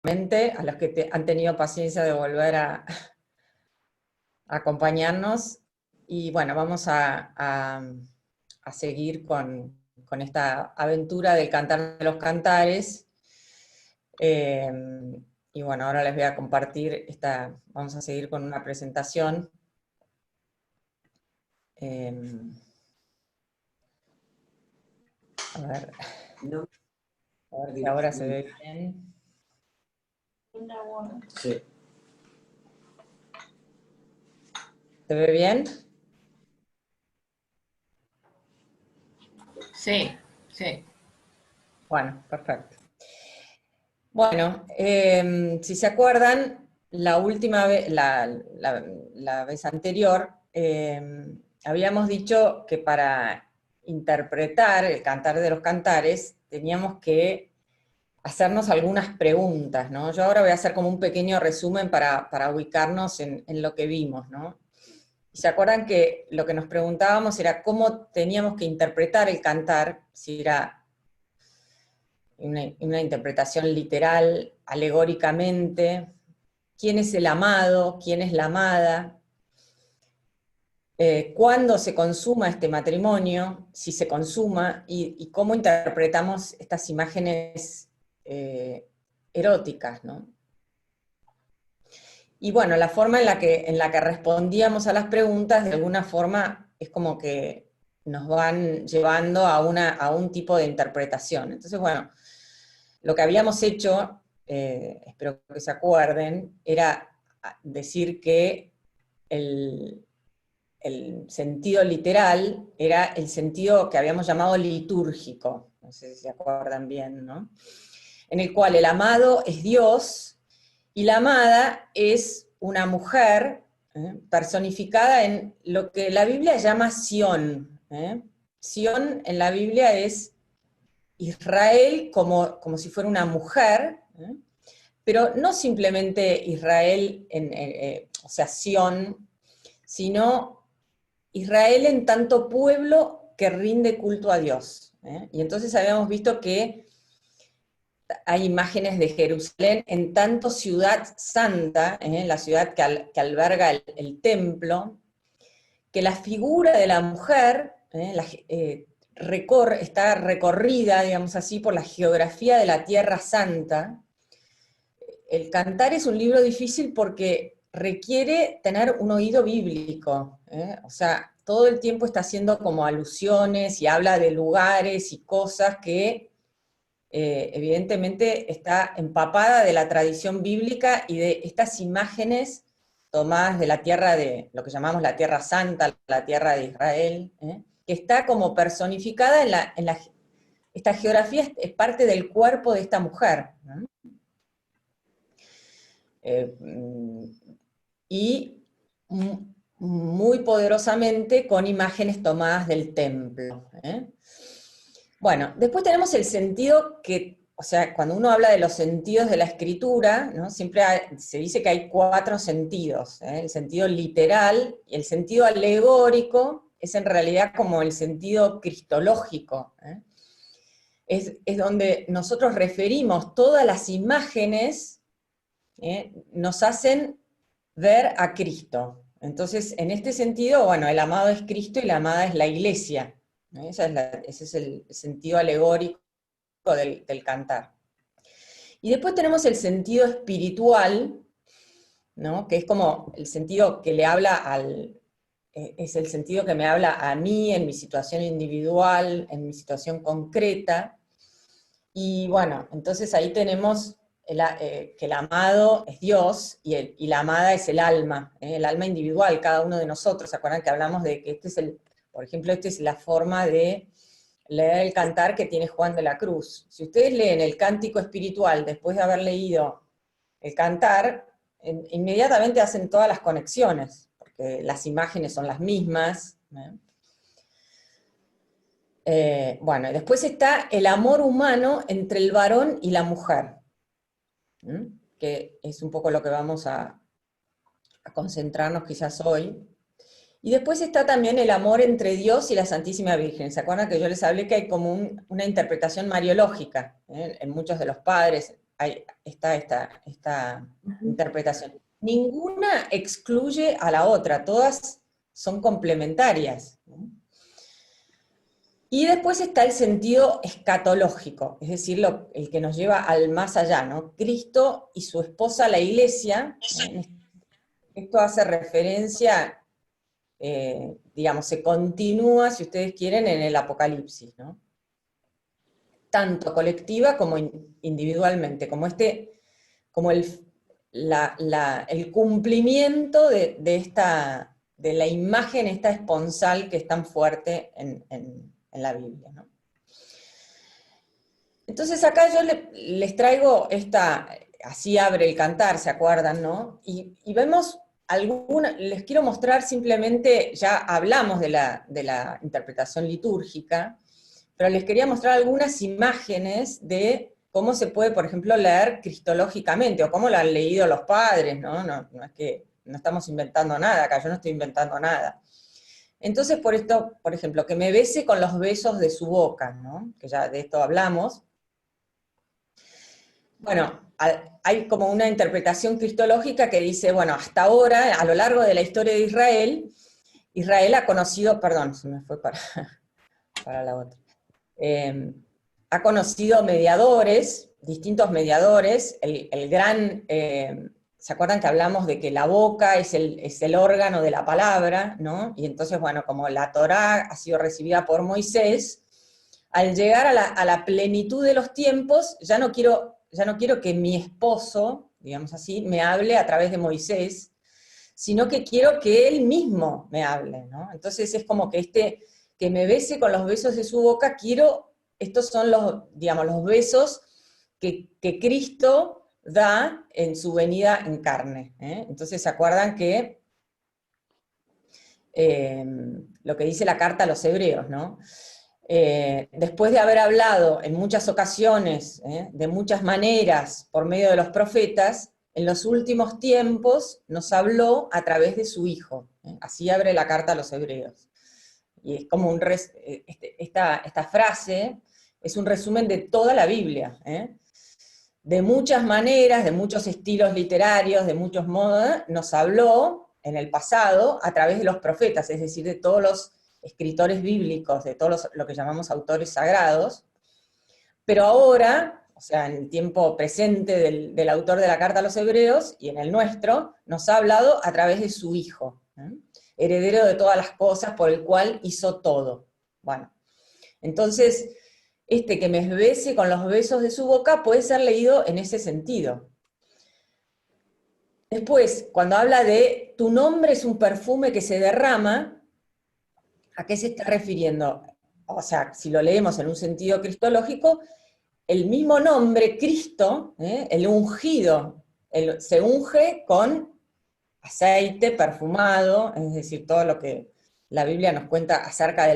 a los que han tenido paciencia de volver a acompañarnos. Y bueno, vamos a seguir con esta aventura del Cantar de los Cantares. Y bueno, ahora les voy a compartir vamos a seguir con una presentación. A ver si ahora se ve bien. Sí. ¿Se ve bien? Sí, sí. Bueno, perfecto. Bueno, si se acuerdan, la última vez, la vez anterior, habíamos dicho que para interpretar el Cantar de los Cantares teníamos que hacernos algunas preguntas, ¿no? Yo ahora voy a hacer como un pequeño resumen para ubicarnos en lo que vimos, ¿no? ¿Se acuerdan que lo que nos preguntábamos era cómo teníamos que interpretar el cantar, si era una interpretación literal, alegóricamente, quién es el amado, quién es la amada, cuándo se consuma este matrimonio, si se consuma, y cómo interpretamos estas imágenes eróticas, ¿no? Y bueno, la forma en la que respondíamos a las preguntas, de alguna forma, es como que nos van llevando a un tipo de interpretación. Entonces, bueno, lo que habíamos hecho, espero que se acuerden, era decir que el sentido literal era el sentido que habíamos llamado litúrgico, no sé si se acuerdan bien, ¿no? En el cual el amado es Dios, y la amada es una mujer personificada en lo que la Biblia llama Sión. Sión en la Biblia es Israel como si fuera una mujer, pero no simplemente Israel, o sea, Sión, sino Israel en tanto pueblo que rinde culto a Dios. Y entonces habíamos visto que hay imágenes de Jerusalén en tanto ciudad santa, la ciudad que alberga el templo, que la figura de la mujer está recorrida, digamos así, por la geografía de la Tierra Santa. El Cantar es un libro difícil porque requiere tener un oído bíblico, o sea, todo el tiempo está haciendo como alusiones y habla de lugares y cosas que evidentemente está empapada de la tradición bíblica y de estas imágenes tomadas de la tierra de, lo que llamamos la Tierra Santa, la tierra de Israel, que está como personificada esta geografía es parte del cuerpo de esta mujer, ¿no? Y muy poderosamente con imágenes tomadas del templo. Bueno, después tenemos el sentido que, o sea, cuando uno habla de los sentidos de la escritura, ¿no? Siempre se dice que hay 4 sentidos, el sentido literal, y el sentido alegórico es en realidad como el sentido cristológico, es donde nosotros referimos todas las imágenes, nos hacen ver a Cristo. Entonces, en este sentido, bueno, el amado es Cristo y la amada es la iglesia. Ese es el sentido alegórico del cantar. Y después tenemos el sentido espiritual, ¿no? Que es como el sentido que le habla es el sentido que me habla a mí en mi situación individual, en mi situación concreta. Y bueno, entonces ahí tenemos que el amado es Dios y la amada es el alma individual, cada uno de nosotros. ¿Se acuerdan que hablamos de que por ejemplo, esta es la forma de leer el cantar que tiene Juan de la Cruz? Si ustedes leen el cántico espiritual después de haber leído el cantar, inmediatamente hacen todas las conexiones, porque las imágenes son las mismas. Bueno, y después está el amor humano entre el varón y la mujer, que es un poco lo que vamos a concentrarnos quizás hoy. Y después está también el amor entre Dios y la Santísima Virgen. ¿Se acuerdan que yo les hablé que hay como una interpretación mariológica en muchos de los padres, está esta interpretación. Ninguna excluye a la otra, todas son complementarias, ¿no? Y después está el sentido escatológico, es decir, el que nos lleva al más allá, ¿no? Cristo y su esposa, la Iglesia, esto hace referencia, digamos, se continúa, si ustedes quieren, en el Apocalipsis, ¿no? Tanto colectiva como individualmente, como el cumplimiento de la imagen esta esponsal que es tan fuerte en la Biblia, ¿no? Entonces acá yo les traigo así abre el cantar, ¿se acuerdan, no? Y vemos les quiero mostrar simplemente, ya hablamos de la interpretación litúrgica, pero les quería mostrar algunas imágenes de cómo se puede, por ejemplo, leer cristológicamente, o cómo lo han leído los padres, ¿no? No es que no estamos inventando nada acá, yo no estoy inventando nada. Entonces, por esto, por ejemplo, que me bese con los besos de su boca, ¿no? Que ya de esto hablamos. Bueno, hay como una interpretación cristológica que dice, bueno, hasta ahora, a lo largo de la historia de Israel, Israel ha conocido, perdón, se me fue para la otra, ha conocido mediadores, distintos mediadores, el gran, ¿se acuerdan que hablamos de que la boca es el órgano de la palabra, ¿no? Y entonces, bueno, como la Torá ha sido recibida por Moisés, al llegar a la plenitud de los tiempos, ya no quiero que mi esposo, digamos así, me hable a través de Moisés, sino que quiero que él mismo me hable, ¿no? Entonces es como que que me bese con los besos de su boca, estos son digamos, los besos que Cristo da en su venida en carne, ¿eh? Entonces se acuerdan que lo que dice la carta a los hebreos, ¿no? Después de haber hablado en muchas ocasiones, de muchas maneras, por medio de los profetas, en los últimos tiempos nos habló a través de su Hijo. Así abre la carta a los hebreos. Y es como esta frase es un resumen de toda la Biblia, de muchas maneras, de muchos estilos literarios, de muchos modos, nos habló en el pasado a través de los profetas, es decir, de todos los escritores bíblicos, de todos lo que llamamos autores sagrados, pero ahora, o sea, en el tiempo presente del autor de la carta a los hebreos y en el nuestro, nos ha hablado a través de su Hijo, heredero de todas las cosas, por el cual hizo todo. Bueno, entonces, que me bese con los besos de su boca puede ser leído en ese sentido. Después, cuando habla de tu nombre es un perfume que se derrama, ¿a qué se está refiriendo? O sea, si lo leemos en un sentido cristológico, el mismo nombre, Cristo, el ungido, se unge con aceite perfumado, es decir, todo lo que la Biblia nos cuenta acerca de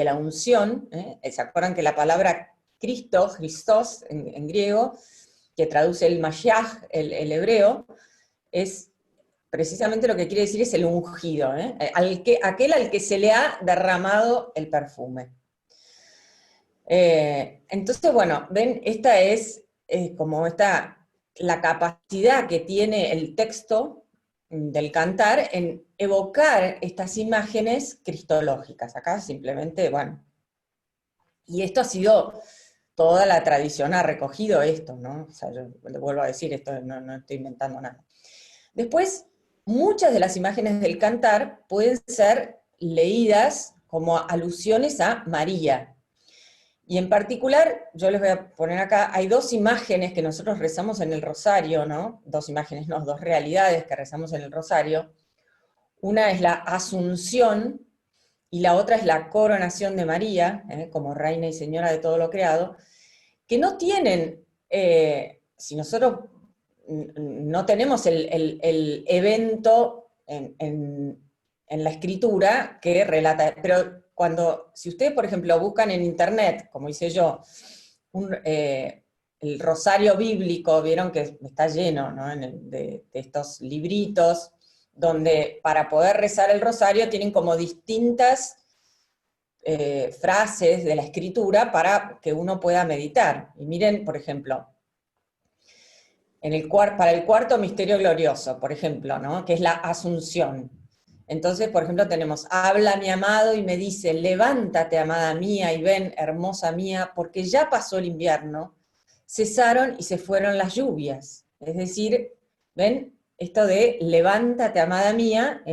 la unción. ¿Se acuerdan que la palabra Cristo, Christos, en griego, que traduce el Mashiach, el hebreo, es precisamente lo que quiere decir es el ungido, aquel al que se le ha derramado el perfume. Entonces, bueno, ven, esta es como la capacidad que tiene el texto del cantar en evocar estas imágenes cristológicas. Acá simplemente, bueno, y esto ha sido, toda la tradición ha recogido esto, ¿no? O sea, yo le vuelvo a decir, esto no estoy inventando nada. Después, muchas de las imágenes del cantar pueden ser leídas como alusiones a María. Y en particular, yo les voy a poner acá, hay dos imágenes que nosotros rezamos en el rosario, ¿no? Dos imágenes, no, dos realidades que rezamos en el rosario. Una es la Asunción y la otra es la coronación de María, como Reina y Señora de todo lo creado, que no tienen, si nosotros no tenemos el evento en la escritura que relata, pero si ustedes, por ejemplo, buscan en internet, como hice yo, el rosario bíblico, vieron que está lleno, ¿no? de estos libritos, donde para poder rezar el rosario tienen como distintas frases de la escritura para que uno pueda meditar. Y miren, por ejemplo, para el cuarto misterio glorioso, por ejemplo, ¿no? Que es la Asunción. Entonces, por ejemplo, tenemos, habla mi amado y me dice, levántate, amada mía, y ven, hermosa mía, porque ya pasó el invierno, cesaron y se fueron las lluvias. Es decir, ven, esto de levántate, amada mía,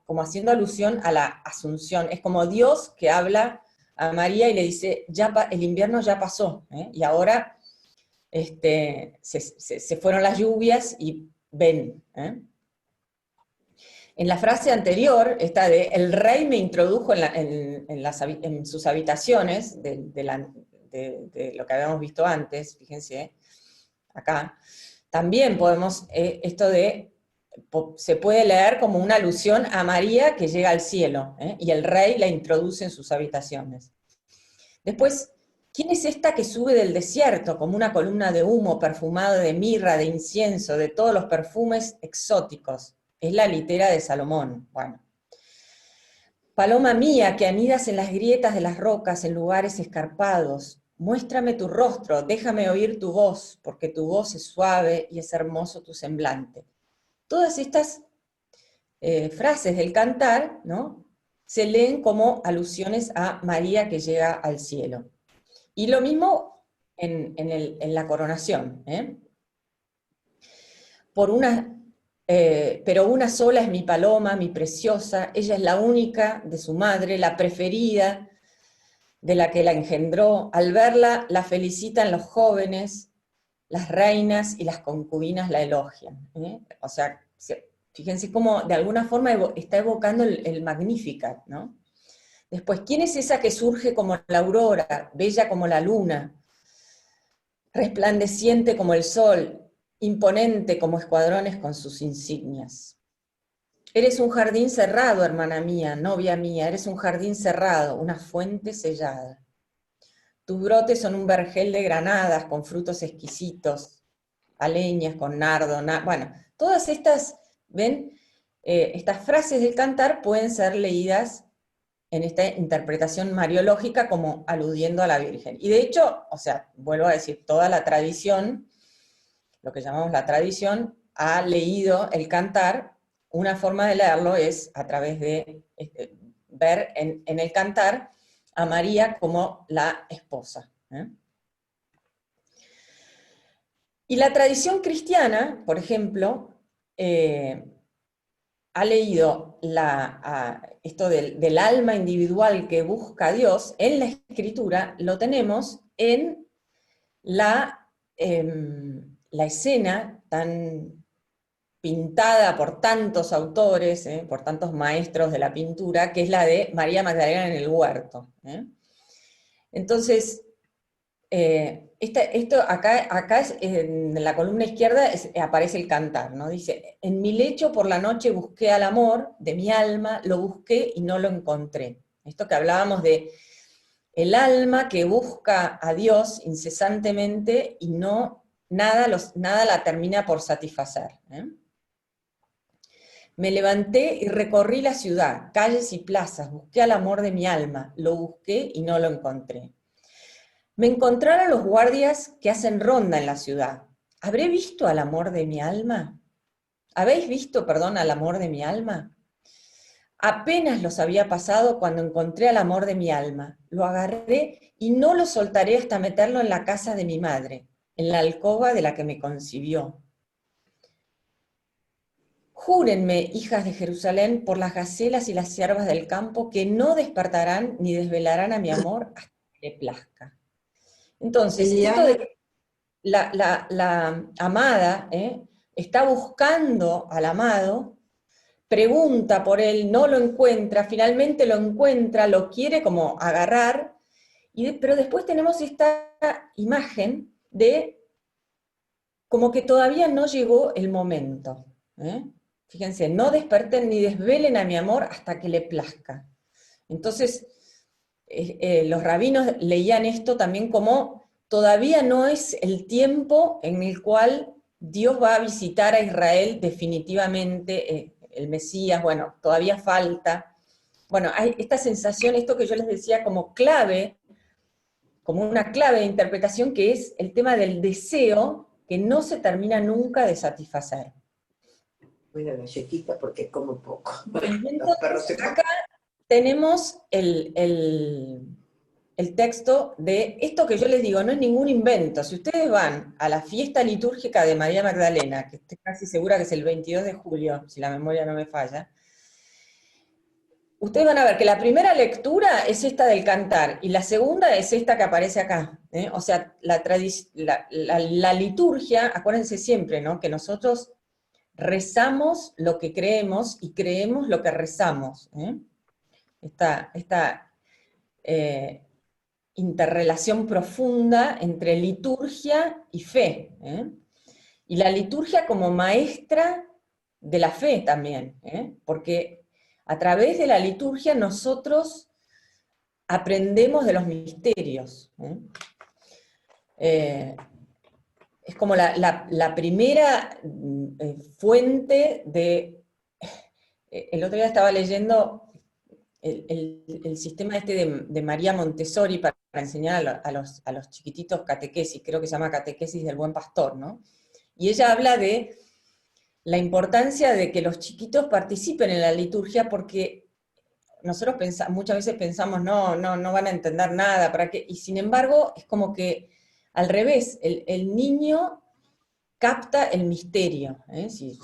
como haciendo alusión a la Asunción. Es como Dios que habla a María y le dice, el invierno ya pasó, y ahora se fueron las lluvias y ven. En la frase anterior, esta de el rey me introdujo en sus habitaciones, de lo que habíamos visto antes, fíjense, acá, también podemos, se puede leer como una alusión a María que llega al cielo, y el rey la introduce en sus habitaciones. Después, ¿quién es esta que sube del desierto como una columna de humo perfumado de mirra, de incienso, de todos los perfumes exóticos? Es la litera de Salomón. Bueno. Paloma mía, que anidas en las grietas de las rocas, en lugares escarpados, muéstrame tu rostro, déjame oír tu voz, porque tu voz es suave y es hermoso tu semblante. Todas estas frases del cantar, ¿no?, se leen como alusiones a María que llega al cielo. Y lo mismo en la coronación. Pero una sola es mi paloma, mi preciosa, ella es la única de su madre, la preferida de la que la engendró. Al verla, la felicitan los jóvenes, las reinas y las concubinas la elogian. O sea, fíjense cómo de alguna forma está evocando el Magnificat, ¿no? Después, ¿quién es esa que surge como la aurora, bella como la luna, resplandeciente como el sol, imponente como escuadrones con sus insignias? Eres un jardín cerrado, hermana mía, novia mía, eres un jardín cerrado, una fuente sellada. Tus brotes son un vergel de granadas con frutos exquisitos, aleñas con nardo, bueno, todas estas, ven, estas frases del cantar pueden ser leídas en esta interpretación mariológica como aludiendo a la Virgen. Y de hecho, o sea, vuelvo a decir, toda la tradición, lo que llamamos la tradición, ha leído el cantar. Una forma de leerlo es a través de ver en el cantar a María como la esposa. Y la tradición cristiana, por ejemplo, ha leído esto del alma individual que busca a Dios en la Escritura, lo tenemos en la escena tan pintada por tantos autores, por tantos maestros de la pintura, que es la de María Magdalena en el huerto. Entonces, esto acá en la columna izquierda aparece el cantar, ¿no? Dice, en mi lecho por la noche busqué al amor de mi alma, lo busqué y no lo encontré. Esto que hablábamos de el alma que busca a Dios incesantemente y nada la termina por satisfacer. Me levanté y recorrí la ciudad, calles y plazas, busqué al amor de mi alma, lo busqué y no lo encontré. Me encontraron los guardias que hacen ronda en la ciudad. ¿Habré visto al amor de mi alma? ¿Habéis visto, perdón, al amor de mi alma? Apenas los había pasado cuando encontré al amor de mi alma. Lo agarré y no lo soltaré hasta meterlo en la casa de mi madre, en la alcoba de la que me concibió. Júrenme, hijas de Jerusalén, por las gacelas y las ciervas del campo, que no despertarán ni desvelarán a mi amor hasta que le plazca. Entonces, esto de que la amada está buscando al amado, pregunta por él, no lo encuentra, finalmente lo encuentra, lo quiere como agarrar, pero después tenemos esta imagen de como que todavía no llegó el momento. Fíjense, no desperten ni desvelen a mi amor hasta que le plazca. Entonces, los rabinos leían esto también como todavía no es el tiempo en el cual Dios va a visitar a Israel definitivamente, el Mesías, bueno, todavía falta. Bueno, hay esta sensación, esto que yo les decía como clave, como una clave de interpretación, que es el tema del deseo que no se termina nunca de satisfacer. Voy a galletita porque como poco. Y Los perros entonces se acá tenemos el texto de esto que yo les digo, no es ningún invento. Si ustedes van a la fiesta litúrgica de María Magdalena, que estoy casi segura que es el 22 de julio, si la memoria no me falla, ustedes van a ver que la primera lectura es esta del cantar, y la segunda es esta que aparece acá. O sea, la liturgia, acuérdense siempre, ¿no?, que nosotros rezamos lo que creemos y creemos lo que rezamos. Esta interrelación profunda entre liturgia y fe. Y la liturgia como maestra de la fe también, porque a través de la liturgia nosotros aprendemos de los misterios. Es como la primera fuente de... El otro día estaba leyendo el sistema este de María Montessori para enseñar a los chiquititos catequesis, creo que se llama catequesis del buen pastor, ¿no? Y ella habla de la importancia de que los chiquitos participen en la liturgia, porque nosotros muchas veces pensamos, no van a entender nada, ¿para qué? Y sin embargo, es como que al revés, el niño capta el misterio, si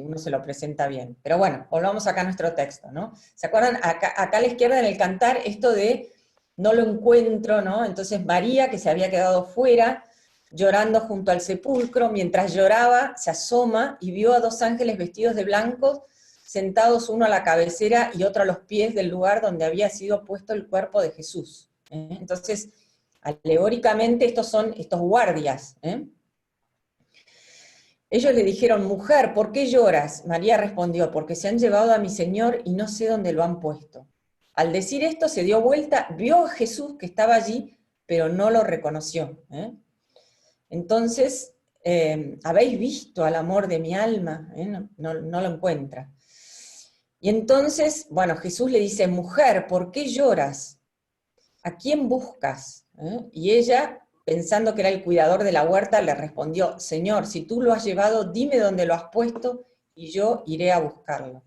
uno se lo presenta bien. Pero bueno, volvamos acá a nuestro texto, ¿no? ¿Se acuerdan? Acá a la izquierda en el cantar, esto de no lo encuentro, ¿no? Entonces María, que se había quedado fuera, llorando junto al sepulcro, mientras lloraba, se asoma y vio a dos ángeles vestidos de blanco, sentados uno a la cabecera y otro a los pies del lugar donde había sido puesto el cuerpo de Jesús. Entonces, alegóricamente, estos son estos guardias, Ellos le dijeron, mujer, ¿por qué lloras? María respondió, porque se han llevado a mi Señor y no sé dónde lo han puesto. Al decir esto se dio vuelta, vio a Jesús que estaba allí, pero no lo reconoció. Entonces, ¿habéis visto al amor de mi alma? No lo encuentra. Y entonces, bueno, Jesús le dice, mujer, ¿por qué lloras? ¿A quién buscas? Y ella, pensando que era el cuidador de la huerta, le respondió, Señor, si tú lo has llevado, dime dónde lo has puesto y yo iré a buscarlo.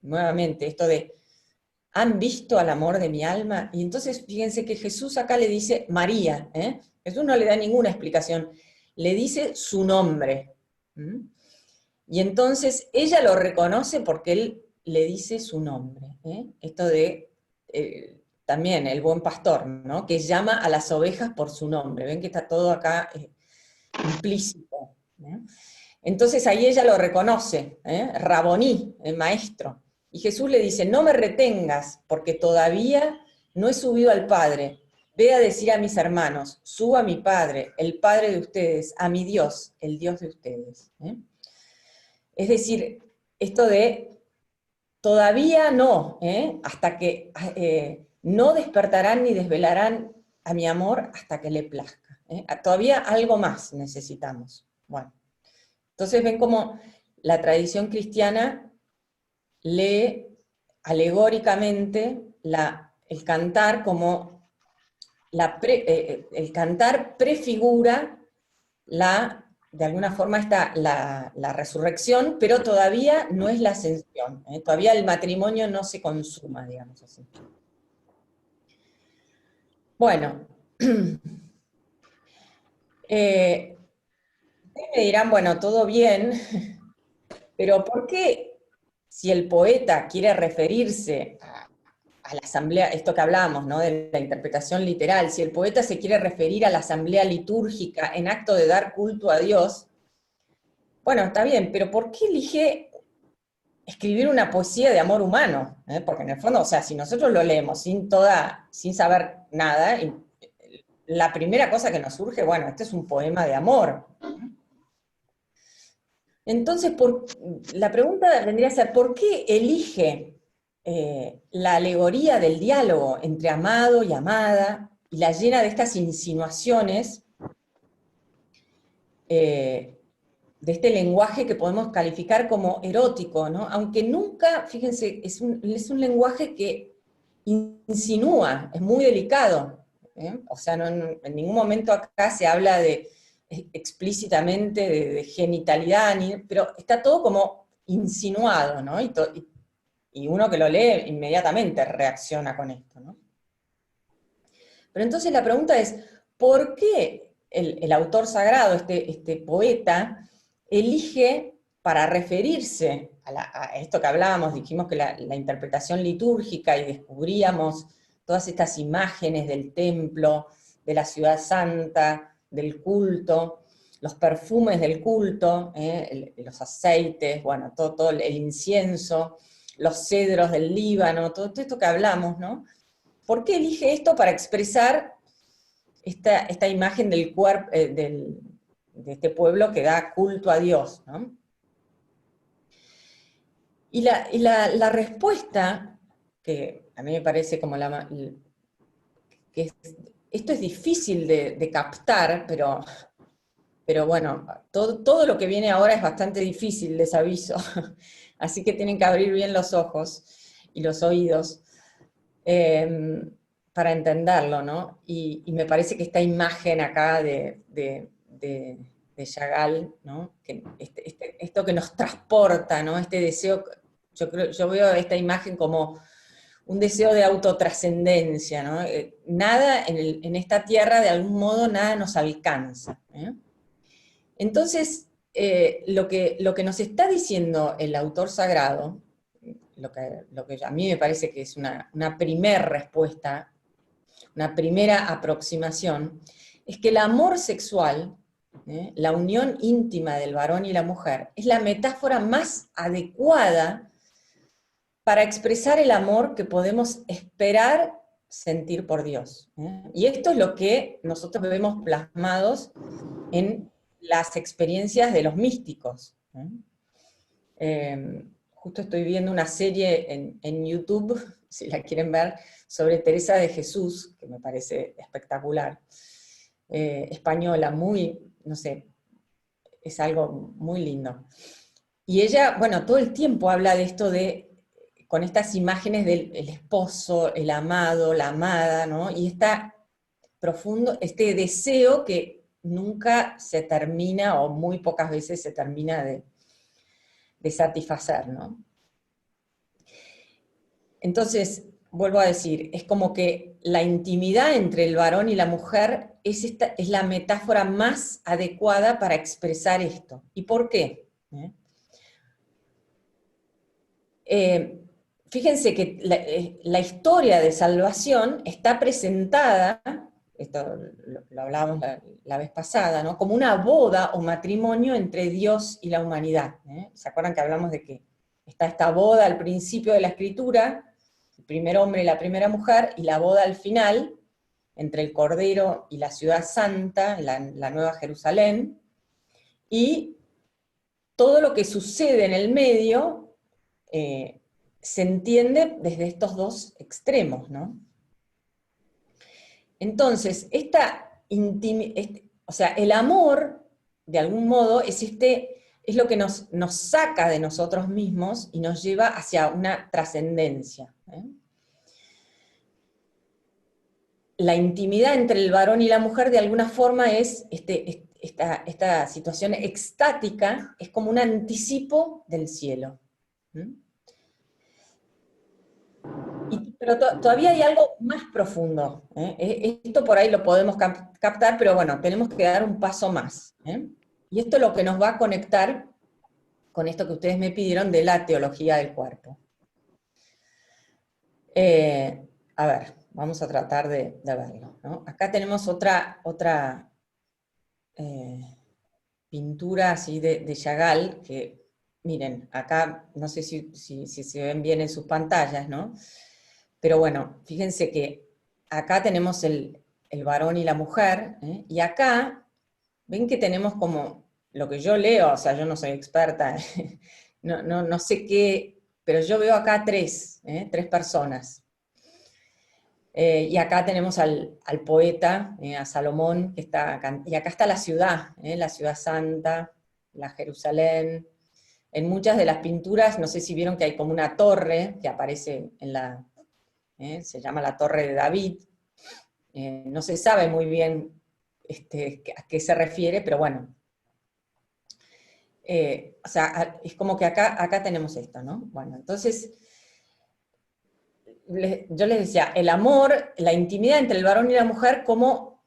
Nuevamente, esto de, ¿han visto al amor de mi alma? Y entonces, fíjense que Jesús acá le dice María, Jesús no le da ninguna explicación, le dice su nombre. Y entonces ella lo reconoce porque él le dice su nombre. Esto de... también el buen pastor, ¿no?, que llama a las ovejas por su nombre. Ven que está todo acá implícito. Entonces ahí ella lo reconoce, Raboní, el maestro. Y Jesús le dice, no me retengas, porque todavía no he subido al Padre. Ve a decir a mis hermanos, subo a mi Padre, el Padre de ustedes, a mi Dios, el Dios de ustedes. Es decir, esto de todavía no, hasta que no despertarán ni desvelarán a mi amor hasta que le plazca. Todavía algo más necesitamos. Bueno, entonces ven cómo la tradición cristiana lee alegóricamente el cantar como el cantar prefigura de alguna forma la resurrección, pero todavía no es la ascensión, todavía el matrimonio no se consuma, digamos así. Bueno, ustedes me dirán, bueno, todo bien, pero ¿por qué si el poeta quiere referirse a la asamblea, esto que hablamos, ¿no?, de la interpretación literal, si el poeta se quiere referir a la asamblea litúrgica en acto de dar culto a Dios, bueno, está bien, pero ¿por qué elige escribir una poesía de amor humano? Porque en el fondo, o sea, si nosotros lo leemos sin saber nada, la primera cosa que nos surge, bueno, este es un poema de amor. Entonces, la pregunta vendría a ser, ¿por qué elige la alegoría del diálogo entre amado y amada, y la llena de estas insinuaciones, de este lenguaje que podemos calificar como erótico, ¿no? Aunque nunca, fíjense, es un lenguaje que insinúa, es muy delicado, O sea, en ningún momento acá se habla de explícitamente de genitalidad, pero está todo como insinuado, ¿no? Y uno que lo lee inmediatamente reacciona con esto, ¿no? Pero entonces la pregunta es, ¿por qué el autor sagrado, este poeta, elige para referirse a esto que hablábamos, dijimos que la interpretación litúrgica y descubríamos todas estas imágenes del templo, de la ciudad santa, del culto, los perfumes del culto, los aceites, bueno, todo el incienso, los cedros del Líbano, todo esto que hablamos, ¿no? ¿Por qué elige esto para expresar esta imagen del cuerpo, de este pueblo que da culto a Dios, ¿no? Y la respuesta, que a mí me parece como esto es difícil de captar, pero bueno, todo lo que viene ahora es bastante difícil, les aviso. Así que tienen que abrir bien los ojos y los oídos para entenderlo, ¿no? Y me parece que esta imagen acá de Chagall, ¿no? Que esto que nos transporta, ¿no? Este deseo, yo veo esta imagen como un deseo de autotrascendencia, ¿no? Nada en esta tierra, de algún modo, nada nos alcanza. Entonces, lo que nos está diciendo el autor sagrado, lo que a mí me parece que es una primera respuesta, una primera aproximación, es que el amor sexual, la unión íntima del varón y la mujer, es la metáfora más adecuada para expresar el amor que podemos esperar sentir por Dios. Y esto es lo que nosotros vemos plasmados en las experiencias de los místicos. Justo estoy viendo una serie en YouTube, si la quieren ver, sobre Teresa de Jesús, que me parece espectacular, española, muy, no sé, es algo muy lindo. Y ella, bueno, todo el tiempo habla de esto con estas imágenes del el esposo, el amado, la amada, ¿no? Y este deseo que nunca se termina, o muy pocas veces se termina de satisfacer, ¿no? Entonces, vuelvo a decir, es como que la intimidad entre el varón y la mujer es la metáfora más adecuada para expresar esto. ¿Y por qué? Fíjense que la historia de salvación está presentada, esto lo hablábamos la vez pasada, ¿no? Como una boda o matrimonio entre Dios y la humanidad. ¿Se acuerdan que hablamos de que está esta boda al principio de la escritura, el primer hombre y la primera mujer, y la boda al final, entre el Cordero y la ciudad santa, la Nueva Jerusalén, y todo lo que sucede en el medio se entiende desde estos dos extremos, ¿no? Entonces, o sea, el amor, de algún modo, es lo que nos saca de nosotros mismos y nos lleva hacia una trascendencia. La intimidad entre el varón y la mujer, de alguna forma, es esta situación extática, es como un anticipo del cielo. Pero todavía hay algo más profundo. Esto por ahí lo podemos captar, pero bueno, tenemos que dar un paso más. Y esto es lo que nos va a conectar con esto que ustedes me pidieron de la teología del cuerpo. A ver, vamos a tratar de verlo, ¿no? Acá tenemos otra pintura así de Chagall, que miren, acá no sé si se ven bien en sus pantallas, ¿no? Pero bueno, fíjense que acá tenemos el varón y la mujer, y acá ven que tenemos como lo que yo leo, o sea, yo no soy experta, no sé qué, pero yo veo acá tres personas. Y acá tenemos al poeta, a Salomón, que está acá, y acá está la ciudad santa, la Jerusalén. En muchas de las pinturas, no sé si vieron que hay como una torre que aparece se llama la Torre de David. No se sabe muy bien a qué se refiere, pero bueno. O sea, es como que acá tenemos esto, ¿no? Bueno, entonces, yo les decía, el amor, la intimidad entre el varón y la mujer como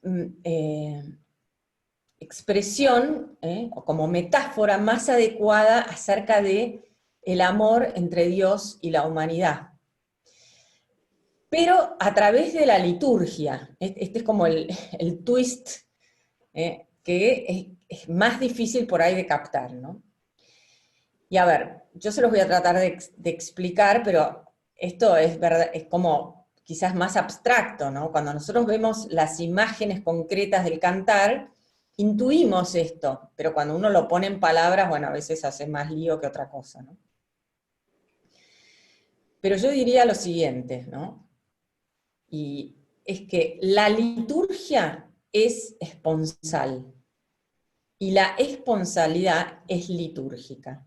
expresión, o como metáfora más adecuada acerca de el amor entre Dios y la humanidad. Pero a través de la liturgia. Este es como el twist que es más difícil por ahí de captar, ¿no? Y a ver, yo se los voy a tratar de explicar, pero esto es, verdad, es como quizás más abstracto, ¿no? Cuando nosotros vemos las imágenes concretas del cantar, intuimos esto, pero cuando uno lo pone en palabras, bueno, a veces hace más lío que otra cosa, ¿no? Pero yo diría lo siguiente, ¿no? Y es que la liturgia es esponsal, y la esponsalidad es litúrgica.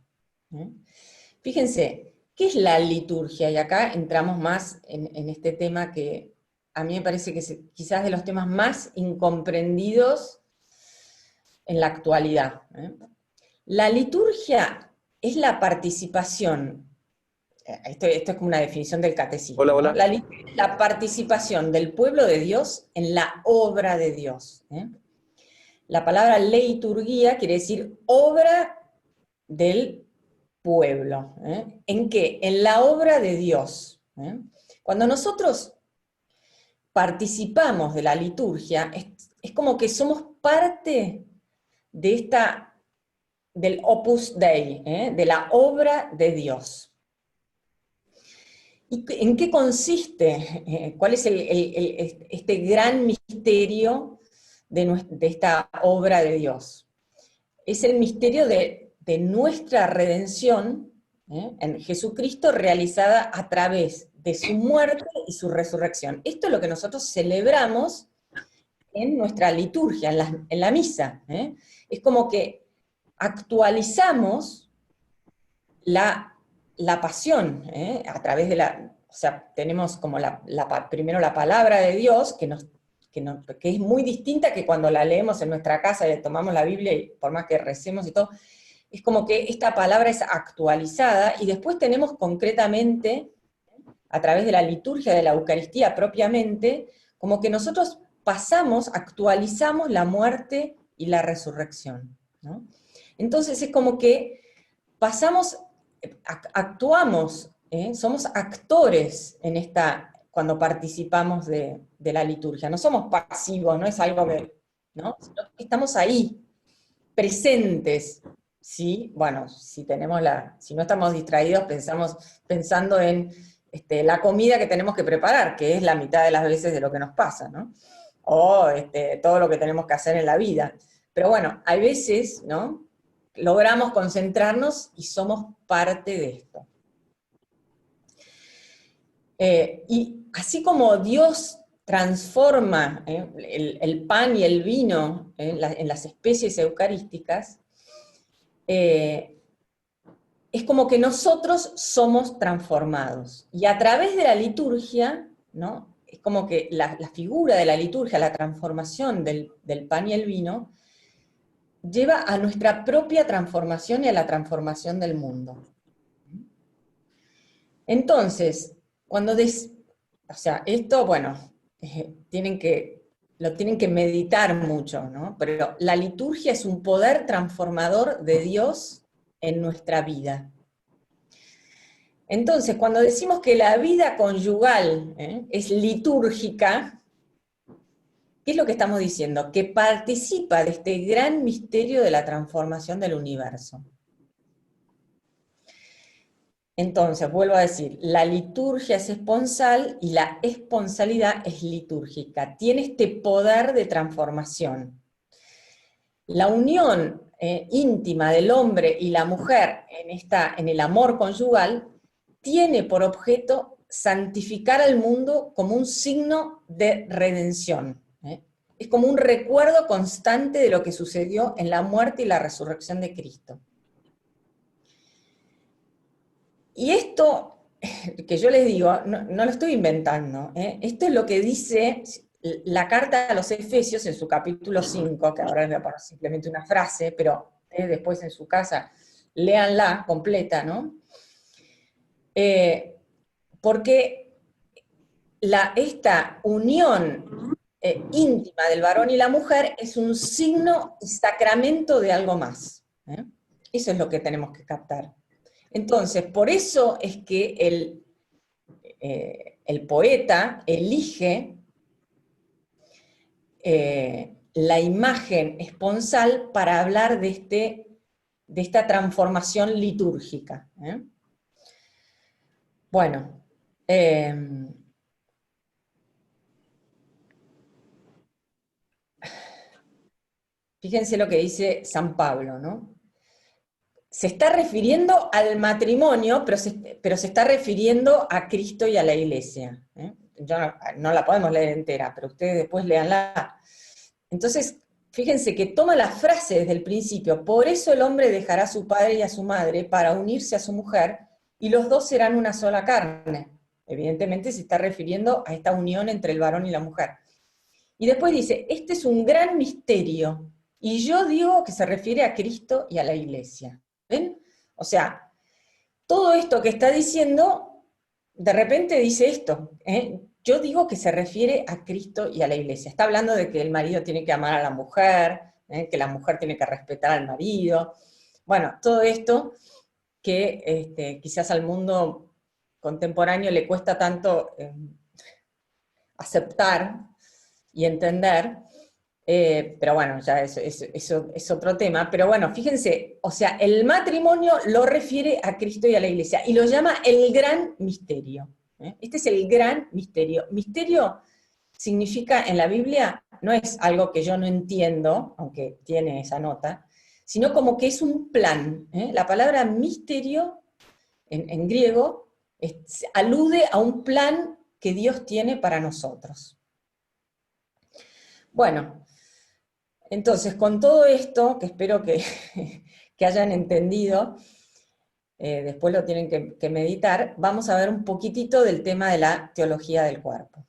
Fíjense, ¿qué es la liturgia? Y acá entramos más en este tema que a mí me parece que es quizás de los temas más incomprendidos en la actualidad. La liturgia es la participación, esto es como una definición del catecismo, Hola, ¿no? hola. La liturgia es la participación del pueblo de Dios en la obra de Dios. La palabra liturgia quiere decir obra del pueblo. ¿En qué? En la obra de Dios. Cuando nosotros participamos de la liturgia, es como que somos parte de del Opus Dei, de la obra de Dios. ¿Y en qué consiste? ¿Cuál es este gran misterio de esta obra de Dios? Es el misterio de nuestra redención en Jesucristo realizada a través de su muerte y su resurrección. Esto es lo que nosotros celebramos en nuestra liturgia, en la misa. Es como que actualizamos la pasión a través de o sea, tenemos como primero la palabra de Dios, que es muy distinta que cuando la leemos en nuestra casa y tomamos la Biblia, y por más que recemos y todo, es como que esta palabra es actualizada, y después tenemos concretamente, a través de la liturgia de la Eucaristía propiamente, como que nosotros actualizamos la muerte y la resurrección, ¿no? Entonces es como que actuamos, somos actores cuando participamos de la liturgia, no somos pasivos, no es algo que, ¿no? Sino que estamos ahí, presentes, ¿sí? Bueno, si no estamos distraídos, pensando en la comida que tenemos que preparar, que es la mitad de las veces de lo que nos pasa, ¿no? O todo lo que tenemos que hacer en la vida. Pero bueno, hay veces, ¿no? Logramos concentrarnos y somos parte de esto. Y así como Dios transforma el pan y el vino en las especies eucarísticas, es como que nosotros somos transformados. Y a través de la liturgia, ¿no? Es como que la figura de la liturgia, la transformación del pan y el vino, lleva a nuestra propia transformación y a la transformación del mundo. Entonces, o sea, esto, bueno, lo tienen que meditar mucho, ¿no? Pero la liturgia es un poder transformador de Dios en nuestra vida. Entonces, cuando decimos que la vida conyugal es litúrgica, ¿qué es lo que estamos diciendo? Que participa de este gran misterio de la transformación del universo. Entonces, vuelvo a decir, la liturgia es esponsal y la esponsalidad es litúrgica. Tiene este poder de transformación. La unión íntima del hombre y la mujer en el amor conyugal tiene por objeto santificar al mundo como un signo de redención. Es como un recuerdo constante de lo que sucedió en la muerte y la resurrección de Cristo. Y esto que yo les digo, no lo estoy inventando, esto es lo que dice, la carta a los Efesios, en su capítulo 5, que ahora les voy a poner simplemente una frase, pero después en su casa, léanla completa, ¿no? Porque esta unión íntima del varón y la mujer es un signo y sacramento de algo más. Eso es lo que tenemos que captar. Entonces, por eso es que el poeta elige la imagen esponsal para hablar de esta transformación litúrgica. Bueno, fíjense lo que dice San Pablo, ¿no? Se está refiriendo al matrimonio, pero se está refiriendo a Cristo y a la Iglesia. Ya no la podemos leer entera, pero ustedes después léanla. Entonces, fíjense que toma la frase desde el principio: por eso el hombre dejará a su padre y a su madre para unirse a su mujer, y los dos serán una sola carne. Evidentemente se está refiriendo a esta unión entre el varón y la mujer. Y después dice, este es un gran misterio, y yo digo que se refiere a Cristo y a la Iglesia. ¿Ven? O sea, todo esto que está diciendo, de repente dice esto, yo digo que se refiere a Cristo y a la Iglesia. Está hablando de que el marido tiene que amar a la mujer, que la mujer tiene que respetar al marido. Bueno, todo esto que quizás al mundo contemporáneo le cuesta tanto aceptar y entender, pero bueno, ya eso es otro tema. Pero bueno, fíjense, o sea, el matrimonio lo refiere a Cristo y a la Iglesia, y lo llama el gran misterio. Este es el gran misterio. Misterio significa en la Biblia, no es algo que yo no entiendo, aunque tiene esa nota, sino como que es un plan. La palabra misterio, en griego, alude a un plan que Dios tiene para nosotros. Bueno, entonces con todo esto, que espero que hayan entendido, después lo tienen que meditar, vamos a ver un poquitito del tema de la teología del cuerpo.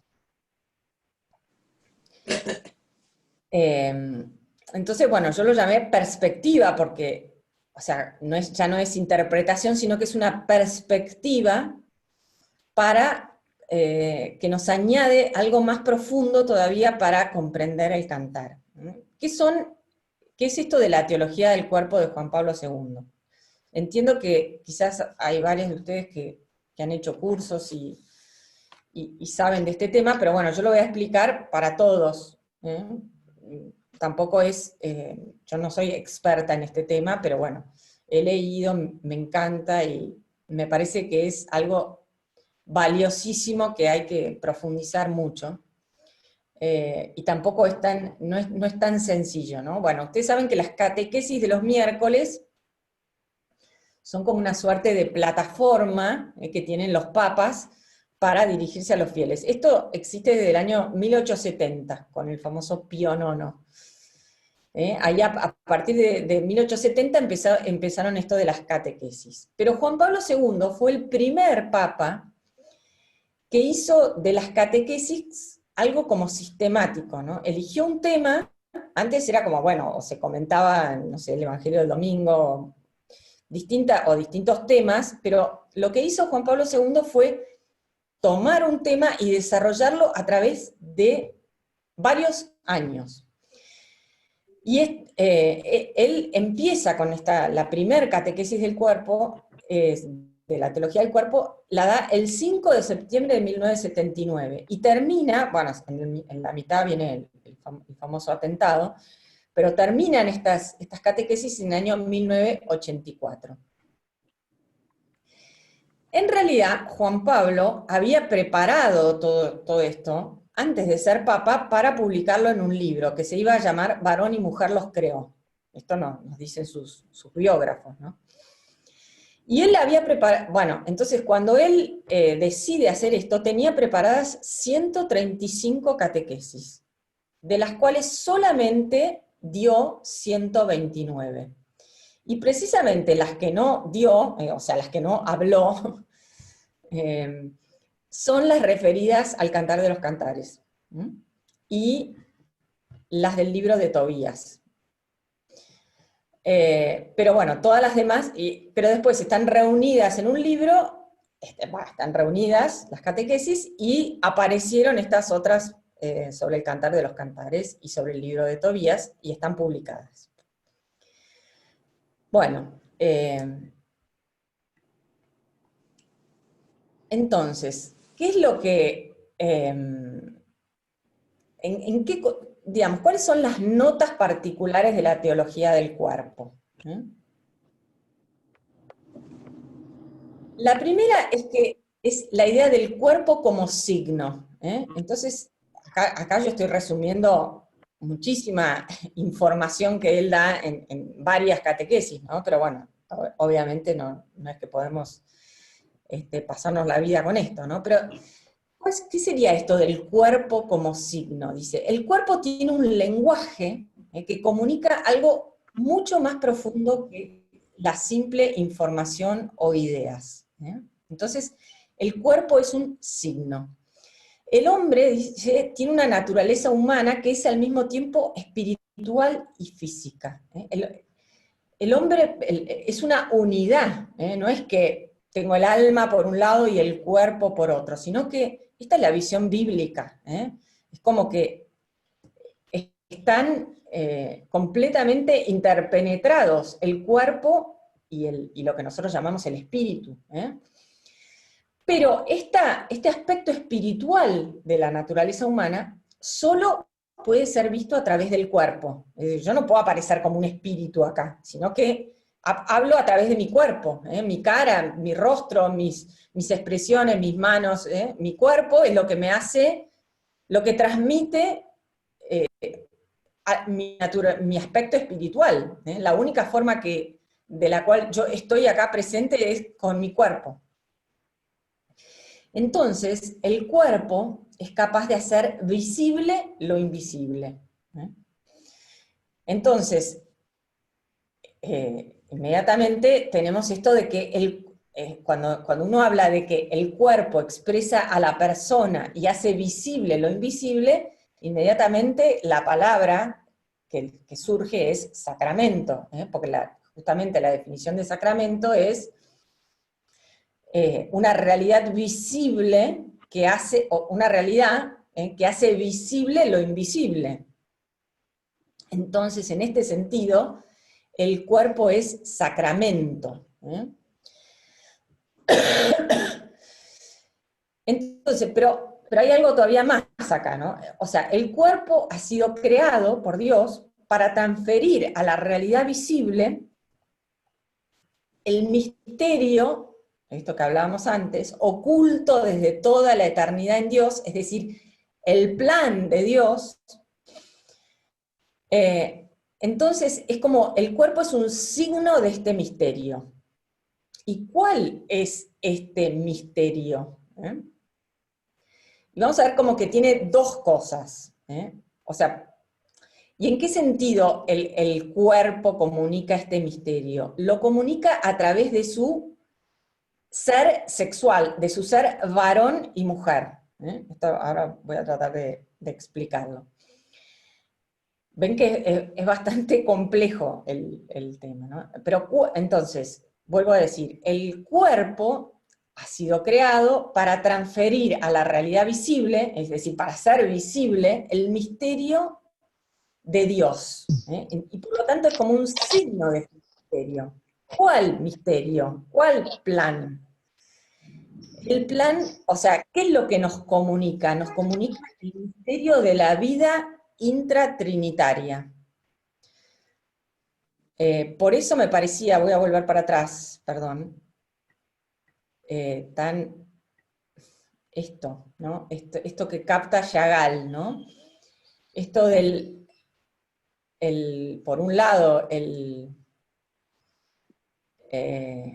Entonces, bueno, yo lo llamé perspectiva porque, o sea, ya no es interpretación, sino que es una perspectiva para que nos añade algo más profundo todavía para comprender el cantar. ¿Qué es esto de la teología del cuerpo de Juan Pablo II? Entiendo que quizás hay varios de ustedes que han hecho cursos y saben de este tema, pero bueno, yo lo voy a explicar para todos. Tampoco yo no soy experta en este tema, pero bueno, he leído, me encanta y me parece que es algo valiosísimo que hay que profundizar mucho. Y tampoco no es tan sencillo, ¿no? Bueno, ustedes saben que las catequesis de los miércoles son como una suerte de plataforma que tienen los papas para dirigirse a los fieles. Esto existe desde el año 1870, con el famoso Pío IX. Allá a partir de 1870 empezaron esto de las catequesis. Pero Juan Pablo II fue el primer papa que hizo de las catequesis algo como sistemático, ¿no? Eligió un tema, antes era como, bueno, o se comentaba, no sé, el Evangelio del Domingo, distintos temas, pero lo que hizo Juan Pablo II fue tomar un tema y desarrollarlo a través de varios años. Y él empieza con la primer catequesis del cuerpo, de la teología del cuerpo, la da el 5 de septiembre de 1979, y termina, bueno, en la mitad viene el famoso atentado, pero terminan estas catequesis en el año 1984. En realidad, Juan Pablo había preparado todo esto, antes de ser papa, para publicarlo en un libro que se iba a llamar Varón y Mujer los creó. Esto nos dicen sus biógrafos, ¿no? Y él había preparado, bueno, entonces cuando él decide hacer esto, tenía preparadas 135 catequesis, de las cuales solamente dio 129. Y precisamente las que no dio, o sea, las que no habló, son las referidas al Cantar de los Cantares. y las del libro de Tobías. Pero bueno, todas las demás, pero después están reunidas en un libro, están reunidas las catequesis, y aparecieron estas otras sobre el Cantar de los Cantares y sobre el libro de Tobías, y están publicadas. Bueno, entonces, ¿qué es lo que, en qué, digamos, cuáles son las notas particulares de la teología del cuerpo? La primera es que es la idea del cuerpo como signo. Entonces, acá yo estoy resumiendo muchísima información que él da en varias catequesis, ¿no? Pero bueno, obviamente no es que podemos pasarnos la vida con esto, ¿no? Pero, ¿qué sería esto del cuerpo como signo? Dice, el cuerpo tiene un lenguaje que comunica algo mucho más profundo que la simple información o ideas. Entonces, el cuerpo es un signo. El hombre, dice, tiene una naturaleza humana que es al mismo tiempo espiritual y física. El hombre es una unidad, no es que tengo el alma por un lado y el cuerpo por otro, sino que esta es la visión bíblica. Es como que están completamente interpenetrados el cuerpo y lo que nosotros llamamos el espíritu. Pero este aspecto espiritual de la naturaleza humana solo puede ser visto a través del cuerpo. Es decir, yo no puedo aparecer como un espíritu acá, sino que hablo a través de mi cuerpo, mi cara, mi rostro, mis expresiones, mis manos, mi cuerpo es lo que me hace, lo que transmite mi aspecto espiritual. La única forma de la cual yo estoy acá presente es con mi cuerpo. Entonces, el cuerpo es capaz de hacer visible lo invisible. Entonces, inmediatamente tenemos esto de que cuando uno habla de que el cuerpo expresa a la persona y hace visible lo invisible, inmediatamente la palabra que surge es sacramento, porque justamente la definición de sacramento es una realidad visible que hace, o una realidad que hace visible lo invisible. Entonces, en este sentido, el cuerpo es sacramento. Entonces, pero hay algo todavía más acá, ¿no? O sea, el cuerpo ha sido creado por Dios para transferir a la realidad visible el misterio, esto que hablábamos antes, oculto desde toda la eternidad en Dios, es decir, el plan de Dios. Entonces, es como el cuerpo es un signo de este misterio. ¿Y cuál es este misterio? Y vamos a ver como que tiene dos cosas. O sea, ¿y en qué sentido el cuerpo comunica este misterio? Lo comunica a través de su ser sexual, de su ser varón y mujer. Esto ahora voy a tratar de explicarlo. Ven que es bastante complejo el tema, ¿no? Pero entonces, vuelvo a decir, el cuerpo ha sido creado para transferir a la realidad visible, es decir, para hacer visible el misterio de Dios. Y por lo tanto es como un signo de este misterio. ¿Cuál misterio? ¿Cuál plan? El plan, o sea, ¿qué es lo que nos comunica? Nos comunica el misterio de la vida intratrinitaria. Por eso me parecía, voy a volver para atrás, perdón, ¿no? Esto que capta Chagall, ¿no? Esto por un lado,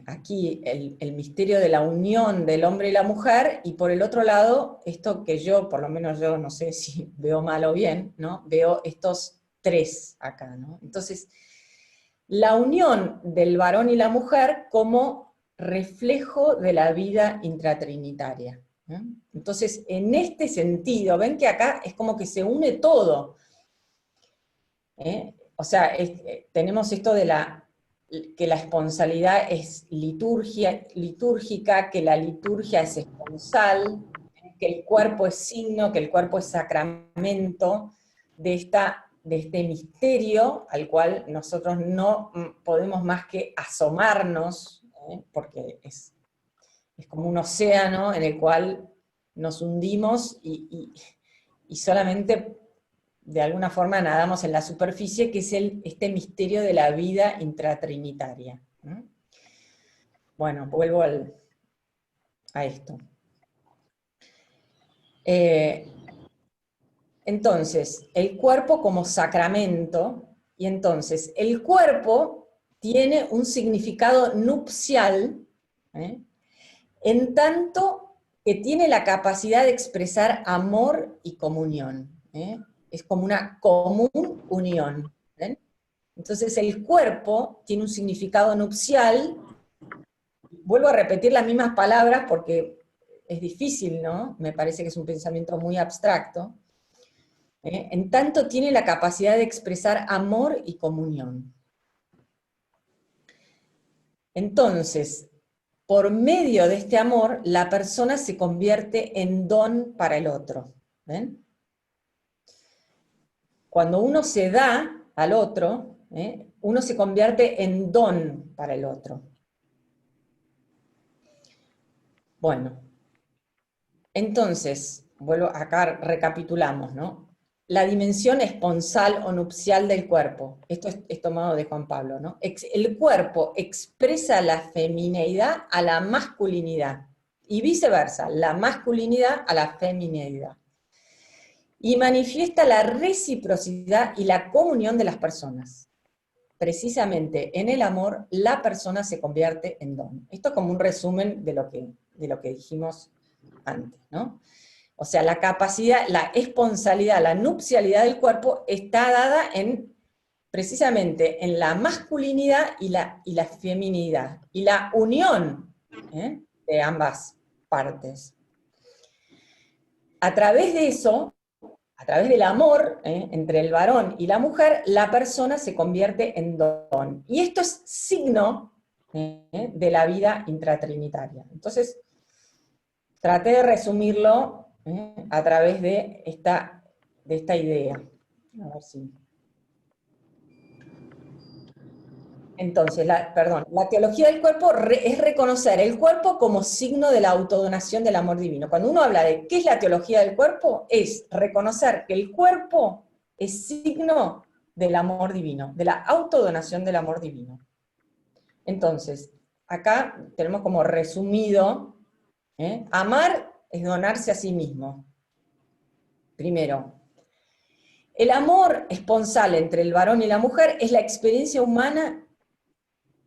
aquí el misterio de la unión del hombre y la mujer, y por el otro lado, esto que yo, por lo menos yo no sé si veo mal o bien, ¿no? Veo estos tres acá, ¿no? Entonces, la unión del varón y la mujer como reflejo de la vida intratrinitaria. ¿eh? Entonces, en este sentido, ven que acá es como que se une todo. O sea, tenemos esto de que la esponsalidad es litúrgica, que la liturgia es esponsal, que el cuerpo es signo, que el cuerpo es sacramento de este misterio al cual nosotros no podemos más que asomarnos, porque es como un océano en el cual nos hundimos y solamente de alguna forma nadamos en la superficie, que es este misterio de la vida intratrinitaria. Bueno, vuelvo a esto. Entonces, el cuerpo como sacramento, y entonces el cuerpo tiene un significado nupcial, en tanto que tiene la capacidad de expresar amor y comunión. Es como una común unión. ¿Ven? Entonces el cuerpo tiene un significado nupcial. Vuelvo a repetir las mismas palabras porque es difícil, ¿no? Me parece que es un pensamiento muy abstracto. En tanto tiene la capacidad de expresar amor y comunión. Entonces, por medio de este amor, la persona se convierte en don para el otro. ¿Ven? Cuando uno se da al otro, uno se convierte en don para el otro. Bueno, entonces, vuelvo acá, recapitulamos, ¿no? La dimensión esponsal o nupcial del cuerpo, esto es tomado de Juan Pablo, ¿no? El cuerpo expresa la femineidad a la masculinidad, y viceversa, la masculinidad a la femineidad. Y manifiesta la reciprocidad y la comunión de las personas. Precisamente en el amor, la persona se convierte en don. Esto es como un resumen de lo que dijimos antes, ¿no? O sea, la capacidad, la esponsalidad, la nupcialidad del cuerpo está dada precisamente en la masculinidad y la feminidad, y la unión de ambas partes. A través de eso, a través del amor entre el varón y la mujer, la persona se convierte en don. Y esto es signo de la vida intratrinitaria. Entonces, traté de resumirlo a través de esta idea. A ver si... Entonces, la teología del cuerpo es reconocer el cuerpo como signo de la autodonación del amor divino. Cuando uno habla de qué es la teología del cuerpo, es reconocer que el cuerpo es signo del amor divino, de la autodonación del amor divino. Entonces, acá tenemos como resumido, amar es donarse a sí mismo. Primero, el amor esponsal entre el varón y la mujer es la experiencia humana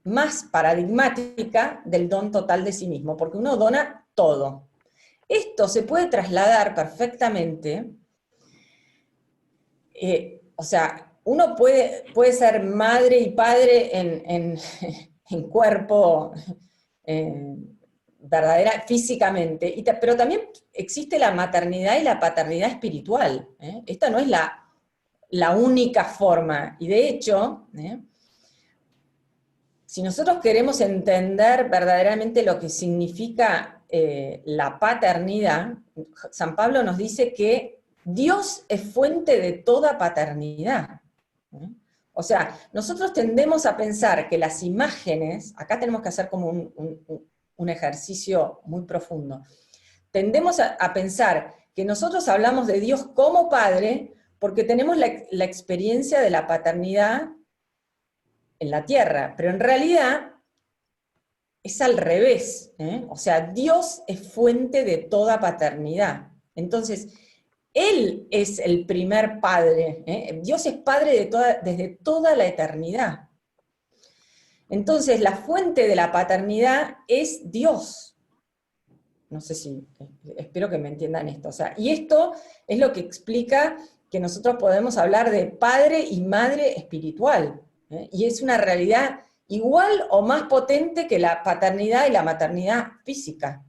más paradigmática del don total de sí mismo, porque uno dona todo. Esto se puede trasladar perfectamente, o sea, uno puede ser madre y padre en cuerpo, verdadera, físicamente, pero también existe la maternidad y la paternidad espiritual. Esta no es la única forma, y de hecho, si nosotros queremos entender verdaderamente lo que significa la paternidad, San Pablo nos dice que Dios es fuente de toda paternidad. O sea, nosotros tendemos a pensar que las imágenes, acá tenemos que hacer como un ejercicio muy profundo, tendemos a pensar que nosotros hablamos de Dios como Padre porque tenemos la experiencia de la paternidad en la tierra, pero en realidad es al revés, o sea, Dios es fuente de toda paternidad. Entonces, Él es el primer padre, Dios es padre desde toda la eternidad. Entonces, la fuente de la paternidad es Dios. No sé si, espero que me entiendan esto. O sea, y esto es lo que explica que nosotros podemos hablar de padre y madre espiritual. Y es una realidad igual o más potente que la paternidad y la maternidad física.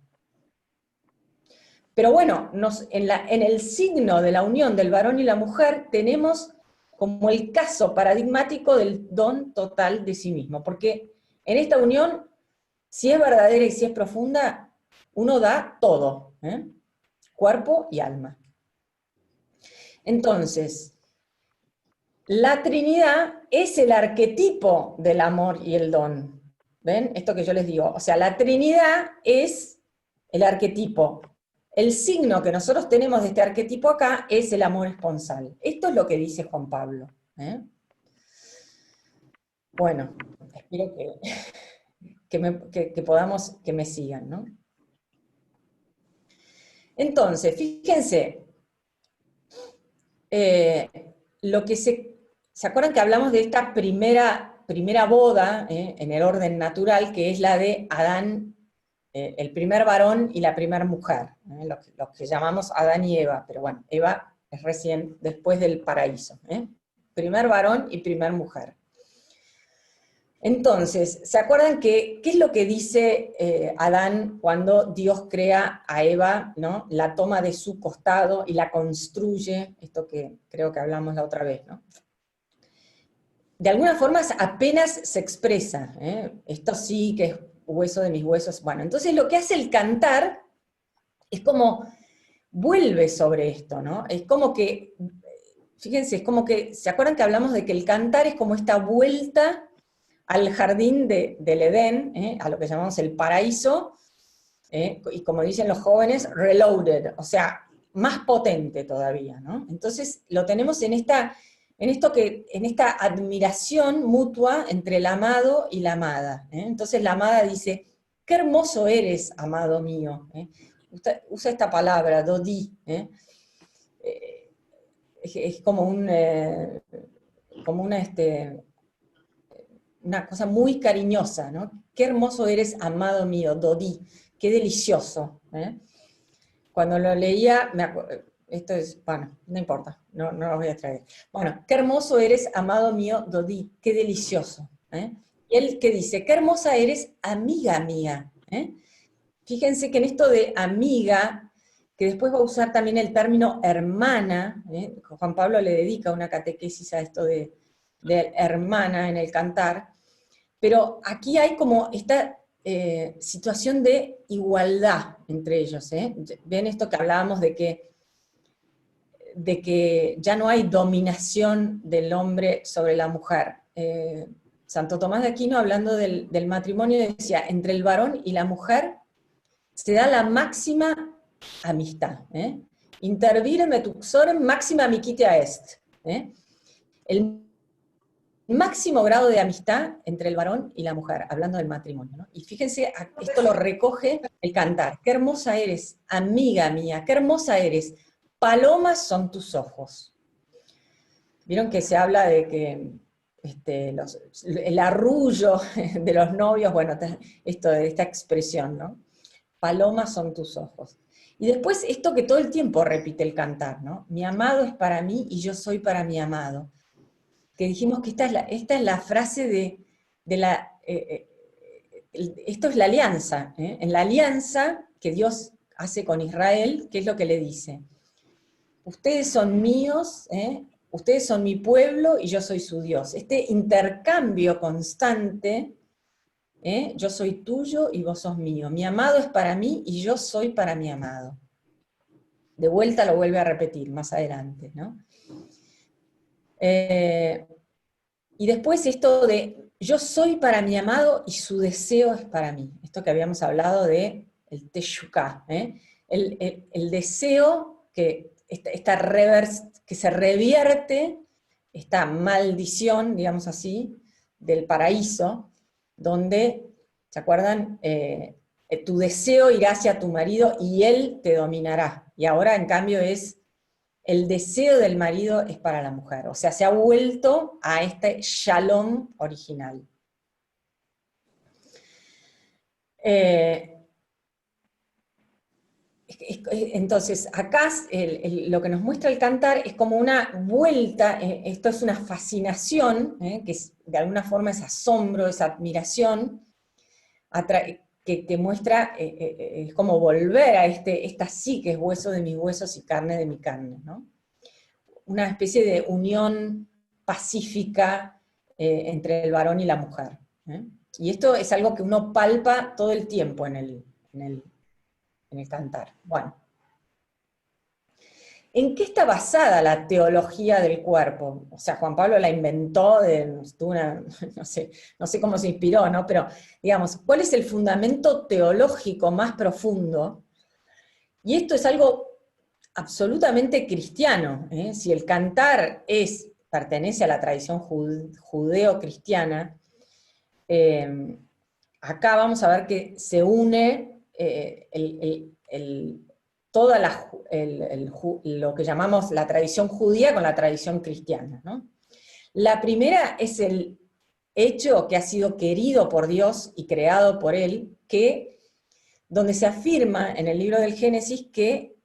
Pero bueno, en el signo de la unión del varón y la mujer tenemos como el caso paradigmático del don total de sí mismo, porque en esta unión, si es verdadera y si es profunda, uno da todo, ¿eh? Cuerpo y alma. Entonces, la Trinidad es el arquetipo del amor y el don. ¿Ven? Esto que yo les digo. O sea, la Trinidad es el arquetipo. El signo que nosotros tenemos de este arquetipo acá es el amor esponsal. Esto es lo que dice Juan Pablo. ¿Eh? Bueno, espero que podamos, que me sigan, ¿no? Entonces, fíjense, lo que ¿se acuerdan que hablamos de esta primera boda en el orden natural, que es la de Adán, el primer varón y la primera mujer, lo que llamamos Adán y Eva, pero bueno, Eva es recién después del paraíso, primer varón y primer mujer. Entonces, ¿se acuerdan qué es lo que dice Adán cuando Dios crea a Eva, ¿no? La toma de su costado y la construye, esto que creo que hablamos la otra vez, ¿no? De alguna forma apenas se expresa, esto sí que es hueso de mis huesos. Bueno, entonces lo que hace el cantar es como vuelve sobre esto, ¿no? Es como que, fíjense, es como que, ¿se acuerdan que hablamos de que el cantar es como esta vuelta al jardín del Edén, a lo que llamamos el paraíso, y como dicen los jóvenes, reloaded, o sea, más potente todavía, ¿no? Entonces lo tenemos en esta admiración mutua entre el amado y la amada. Entonces la amada dice, qué hermoso eres, amado mío. Usa esta palabra, dodi. Es como una cosa muy cariñosa, ¿no? Qué hermoso eres, amado mío, dodi. Qué delicioso. Cuando lo leía, esto es, bueno, no importa, no lo voy a traer. Bueno, qué hermoso eres, amado mío, Dodi, qué delicioso. Y él que dice, qué hermosa eres, amiga mía. Fíjense que en esto de amiga, que después va a usar también el término hermana, Juan Pablo le dedica una catequesis a esto de hermana en el cantar, pero aquí hay como esta situación de igualdad entre ellos. Ven esto que hablábamos de que ya no hay dominación del hombre sobre la mujer. Santo Tomás de Aquino, hablando del matrimonio, decía, entre el varón y la mujer se da la máxima amistad. Intervirem et uxorem máxima amicitia est. El máximo grado de amistad entre el varón y la mujer, hablando del matrimonio, ¿no? Y fíjense, esto lo recoge el cantar. Qué hermosa eres, amiga mía, qué hermosa eres. Palomas son tus ojos. Vieron que se habla de que el arrullo de los novios, bueno, esta expresión, ¿no? Palomas son tus ojos. Y después esto que todo el tiempo repite el cantar, ¿no? Mi amado es para mí y yo soy para mi amado. Que dijimos que esta es la frase de la... esto es la alianza. En la alianza que Dios hace con Israel, ¿qué es lo que le dice? Ustedes son míos, ustedes son mi pueblo y yo soy su Dios. Este intercambio constante, yo soy tuyo y vos sos mío. Mi amado es para mí y yo soy para mi amado. De vuelta lo vuelve a repetir más adelante, ¿no? Y después esto de yo soy para mi amado y su deseo es para mí. Esto que habíamos hablado de el teshukah, el deseo que que se revierte esta maldición, digamos así, del paraíso, donde, ¿se acuerdan? Tu deseo irá hacia tu marido y él te dominará. Y ahora, en cambio, el deseo del marido es para la mujer. O sea, se ha vuelto a este shalom original. Entonces, acá lo que nos muestra el cantar es como una vuelta, esto es una fascinación, que de alguna forma es asombro, es admiración, que muestra, es como volver a esta sí que es hueso de mis huesos y carne de mi carne, ¿no? Una especie de unión pacífica entre el varón y la mujer. ¿Eh? Y esto es algo que uno palpa todo el tiempo en el cantar. Bueno. ¿En qué está basada la teología del cuerpo? O sea, Juan Pablo la inventó, no sé cómo se inspiró, ¿no? Pero, digamos, ¿cuál es el fundamento teológico más profundo? Y esto es algo absolutamente cristiano, ¿eh? Si el cantar pertenece a la tradición judeo-cristiana, acá vamos a ver que se une toda lo que llamamos la tradición judía con la tradición cristiana, ¿no? La primera es el hecho que ha sido querido por Dios y creado por Él, donde se afirma en el libro del Génesis que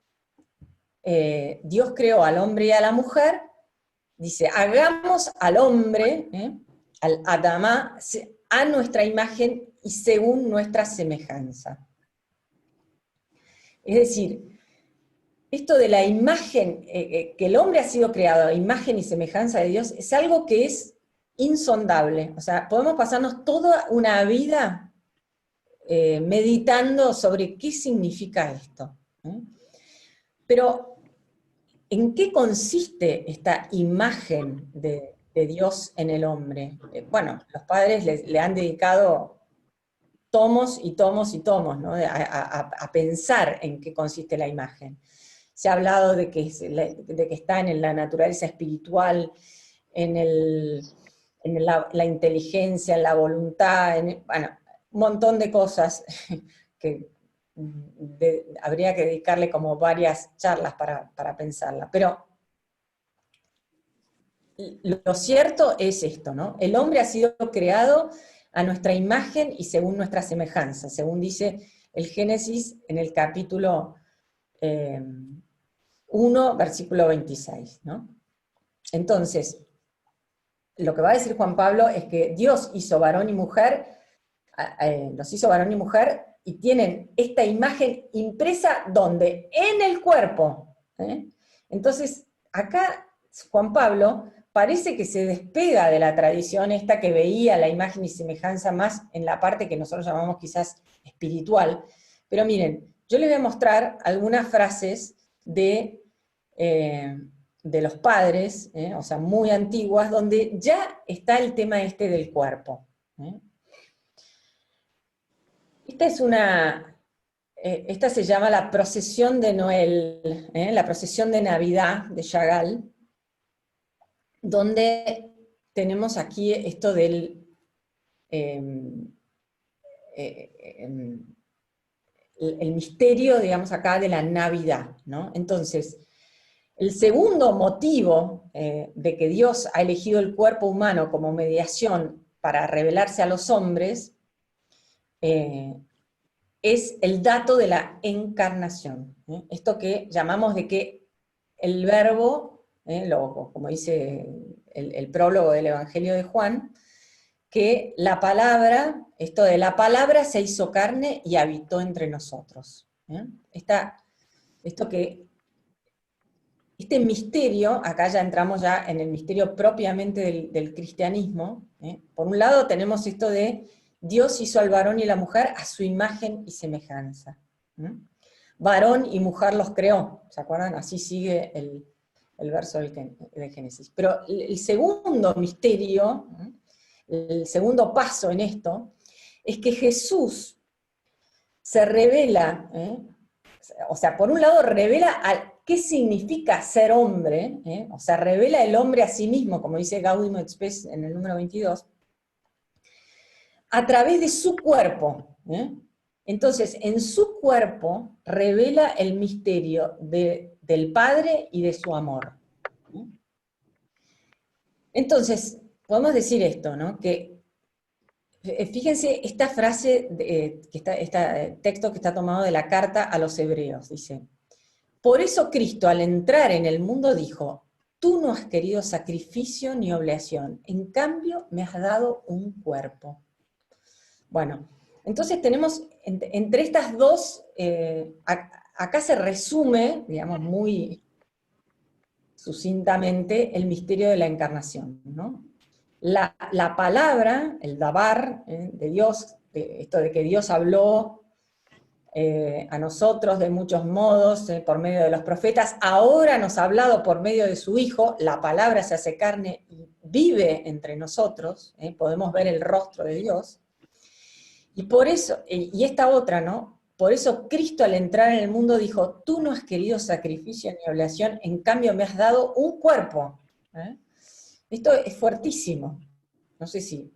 Dios creó al hombre y a la mujer, dice, hagamos al hombre, al Adamá, a nuestra imagen y según nuestra semejanza. Es decir, esto de la imagen, que el hombre ha sido creado a imagen y semejanza de Dios, es algo que es insondable. O sea, podemos pasarnos toda una vida meditando sobre qué significa esto. Pero, ¿en qué consiste esta imagen de Dios en el hombre? Bueno, los padres le han dedicado tomos y tomos y tomos, ¿no? a pensar en qué consiste la imagen. Se ha hablado de que está en la naturaleza espiritual, en la inteligencia, en la voluntad, bueno, un montón de cosas que habría que dedicarle como varias charlas para pensarla. Pero lo cierto es esto, ¿no? El hombre ha sido creado a nuestra imagen y según nuestra semejanza, según dice el Génesis en el capítulo 1, versículo 26, ¿no? Entonces, lo que va a decir Juan Pablo es que Dios hizo varón y mujer, los hizo varón y mujer, y tienen esta imagen impresa, ¿dónde? En el cuerpo. ¿Eh? Entonces, acá Juan Pablo parece que se despega de la tradición esta que veía la imagen y semejanza más en la parte que nosotros llamamos quizás espiritual, pero miren, yo les voy a mostrar algunas frases de los padres, o sea, muy antiguas, donde ya está el tema este del cuerpo. Esta se llama la procesión de Noel, la procesión de Navidad de Chagall, donde tenemos aquí esto del el misterio, digamos acá, de la Navidad, ¿no? Entonces, el segundo motivo de que Dios ha elegido el cuerpo humano como mediación para revelarse a los hombres es el dato de la encarnación. Esto que llamamos de que el verbo, como dice el prólogo del Evangelio de Juan, que la palabra, esto de la palabra se hizo carne y habitó entre nosotros. Este misterio, acá ya entramos ya en el misterio propiamente del cristianismo. Por un lado tenemos esto de Dios hizo al varón y la mujer a su imagen y semejanza. Varón y mujer los creó, ¿se acuerdan? Así sigue el verso del Génesis. Pero el segundo misterio, el segundo paso en esto, es que Jesús se revela, o sea, por un lado revela qué significa ser hombre, o sea, revela el hombre a sí mismo, como dice Gaudium et Spes en el número 22, a través de su cuerpo. Entonces, en su cuerpo revela el misterio del Padre y de su amor. Entonces, podemos decir esto, ¿no? Que, fíjense esta frase, este texto que está tomado de la carta a los hebreos, dice, por eso Cristo al entrar en el mundo dijo, tú no has querido sacrificio ni oblación, en cambio me has dado un cuerpo. Bueno, Entonces tenemos, entre estas dos, acá se resume, digamos, muy sucintamente, el misterio de la encarnación, ¿no? La palabra, el dabar, de Dios, esto de que Dios habló a nosotros de muchos modos, por medio de los profetas, ahora nos ha hablado por medio de su Hijo, la palabra se hace carne y vive entre nosotros, podemos ver el rostro de Dios, y por eso, y esta otra, ¿no? Por eso Cristo al entrar en el mundo dijo, tú no has querido sacrificio ni oblación, en cambio me has dado un cuerpo. ¿Eh? Esto es fuertísimo. No sé si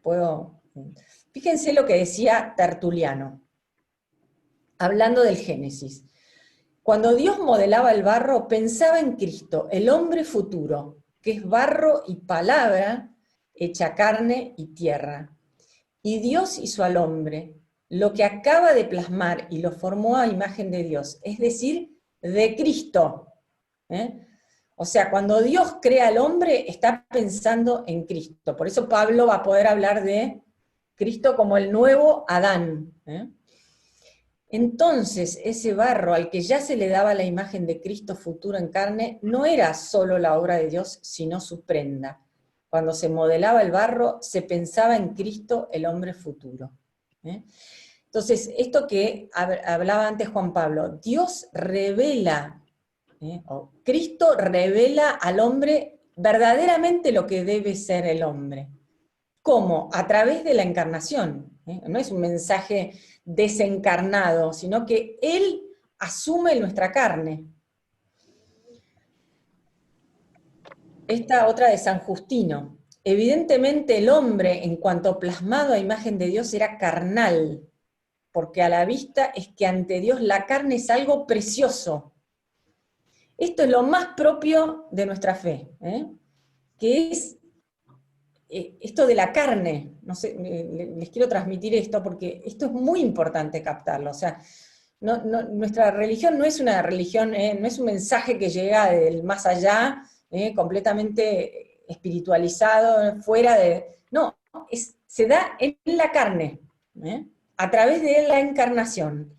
puedo... Fíjense lo que decía Tertuliano, hablando del Génesis. Cuando Dios modelaba el barro, pensaba en Cristo, el hombre futuro, que es barro y palabra, hecha carne y tierra. Y Dios hizo al hombre, lo que acaba de plasmar, y lo formó a imagen de Dios, es decir, de Cristo. O sea, cuando Dios crea al hombre, está pensando en Cristo. Por eso Pablo va a poder hablar de Cristo como el nuevo Adán. Entonces, ese barro al que ya se le daba la imagen de Cristo futuro en carne, no era solo la obra de Dios, sino su prenda. Cuando se modelaba el barro, se pensaba en Cristo, el hombre futuro. Entonces, esto que hablaba antes Juan Pablo, Dios revela, o Cristo revela al hombre verdaderamente lo que debe ser el hombre. ¿Cómo? A través de la encarnación. No es un mensaje desencarnado, sino que Él asume nuestra carne. Esta otra de San Justino. Evidentemente el hombre, en cuanto plasmado a imagen de Dios, era carnal, porque a la vista es que ante Dios la carne es algo precioso. Esto es lo más propio de nuestra fe, que es esto de la carne. No sé, les quiero transmitir esto porque esto es muy importante captarlo. O sea, nuestra religión no es una religión, no es un mensaje que llega del más allá, completamente espiritualizado, fuera de... No, se da en la carne, a través de la encarnación.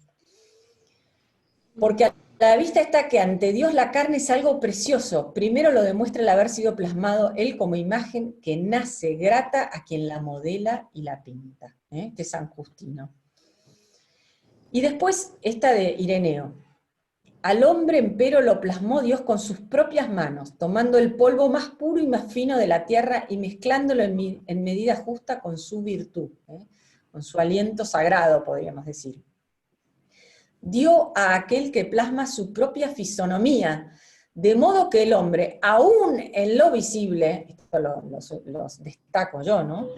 Porque a la vista está que ante Dios la carne es algo precioso. Primero lo demuestra el haber sido plasmado Él como imagen que nace grata a quien la modela y la pinta. De San Justino. Y después esta de Ireneo. Al hombre, empero, lo plasmó Dios con sus propias manos, tomando el polvo más puro y más fino de la tierra y mezclándolo en medida justa con su virtud, con su aliento sagrado, podríamos decir. Dio a aquel que plasma su propia fisonomía, de modo que el hombre, aún en lo visible, esto los destaco yo, ¿no?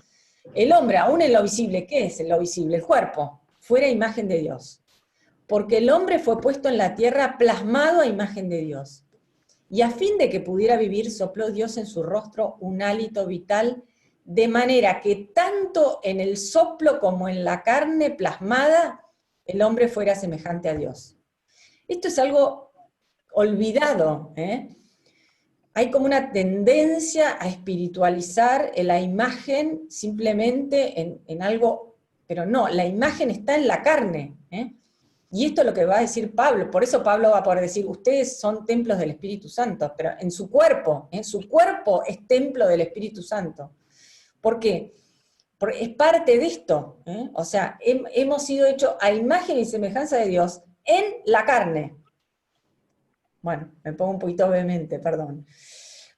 El hombre, aún en lo visible, ¿qué es en lo visible? El cuerpo, fuera imagen de Dios. Porque el hombre fue puesto en la tierra plasmado a imagen de Dios. Y a fin de que pudiera vivir, sopló Dios en su rostro un hálito vital, de manera que tanto en el soplo como en la carne plasmada, el hombre fuera semejante a Dios. Esto es algo olvidado, Hay como una tendencia a espiritualizar la imagen simplemente en algo, pero no, la imagen está en la carne, Y esto es lo que va a decir Pablo, por eso Pablo va a poder decir, ustedes son templos del Espíritu Santo, pero en su cuerpo es templo del Espíritu Santo. ¿Por qué? Porque es parte de esto, o sea, hemos sido hechos a imagen y semejanza de Dios en la carne. Bueno, me pongo un poquito vehemente, perdón.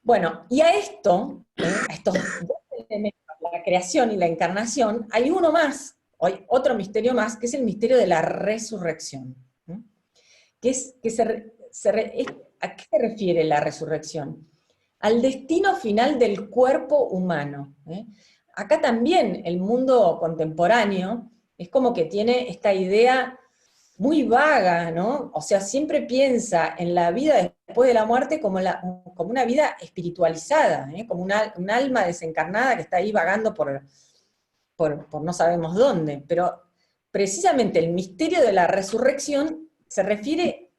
Bueno, y a esto, a estos dos elementos, la creación y la encarnación, hay uno más, hay otro misterio más, que es el misterio de la resurrección. ¿A qué se refiere la resurrección? Al destino final del cuerpo humano. Acá también el mundo contemporáneo es como que tiene esta idea muy vaga, ¿no? O sea, siempre piensa en la vida después de la muerte como una vida espiritualizada, como un alma desencarnada que está ahí vagando por no sabemos dónde. Pero precisamente el misterio de la resurrección se refiere,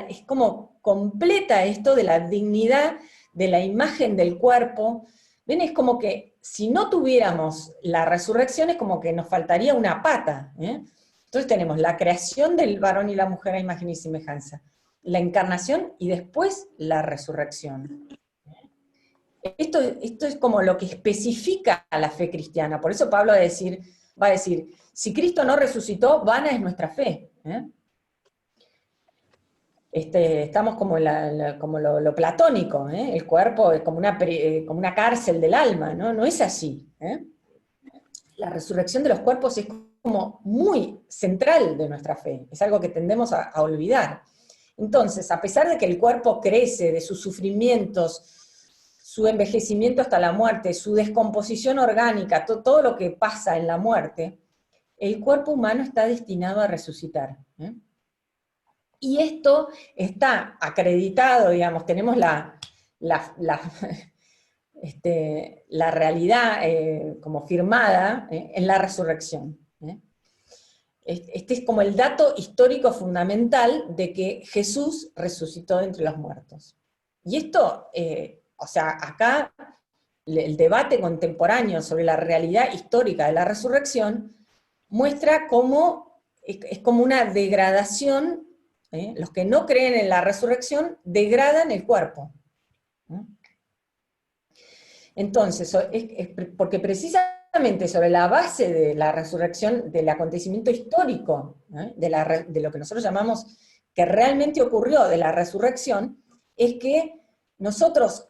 es como completa esto de la dignidad de la imagen del cuerpo, ¿Ven? Es como que si no tuviéramos la resurrección es como que nos faltaría una pata. Entonces tenemos la creación del varón y la mujer a imagen y semejanza, la encarnación y después la resurrección. Esto es como lo que especifica a la fe cristiana. Por eso Pablo va a decir, si Cristo no resucitó, vana es nuestra fe. Estamos como, como lo platónico, el cuerpo es como una cárcel del alma, ¿no? No es así. La resurrección de los cuerpos es como muy central de nuestra fe, es algo que tendemos a olvidar. Entonces, a pesar de que el cuerpo crece, de sus sufrimientos, su envejecimiento hasta la muerte, su descomposición orgánica, todo lo que pasa en la muerte, el cuerpo humano está destinado a resucitar. Y esto está acreditado, digamos, tenemos la realidad como firmada en la resurrección. Este es como el dato histórico fundamental de que Jesús resucitó de entre los muertos. Y esto, o sea, acá el debate contemporáneo sobre la realidad histórica de la resurrección muestra cómo es como una degradación, los que no creen en la resurrección degradan el cuerpo. Entonces, porque precisamente sobre la base de la resurrección, del acontecimiento histórico, de lo que nosotros llamamos que realmente ocurrió de la resurrección, es que nosotros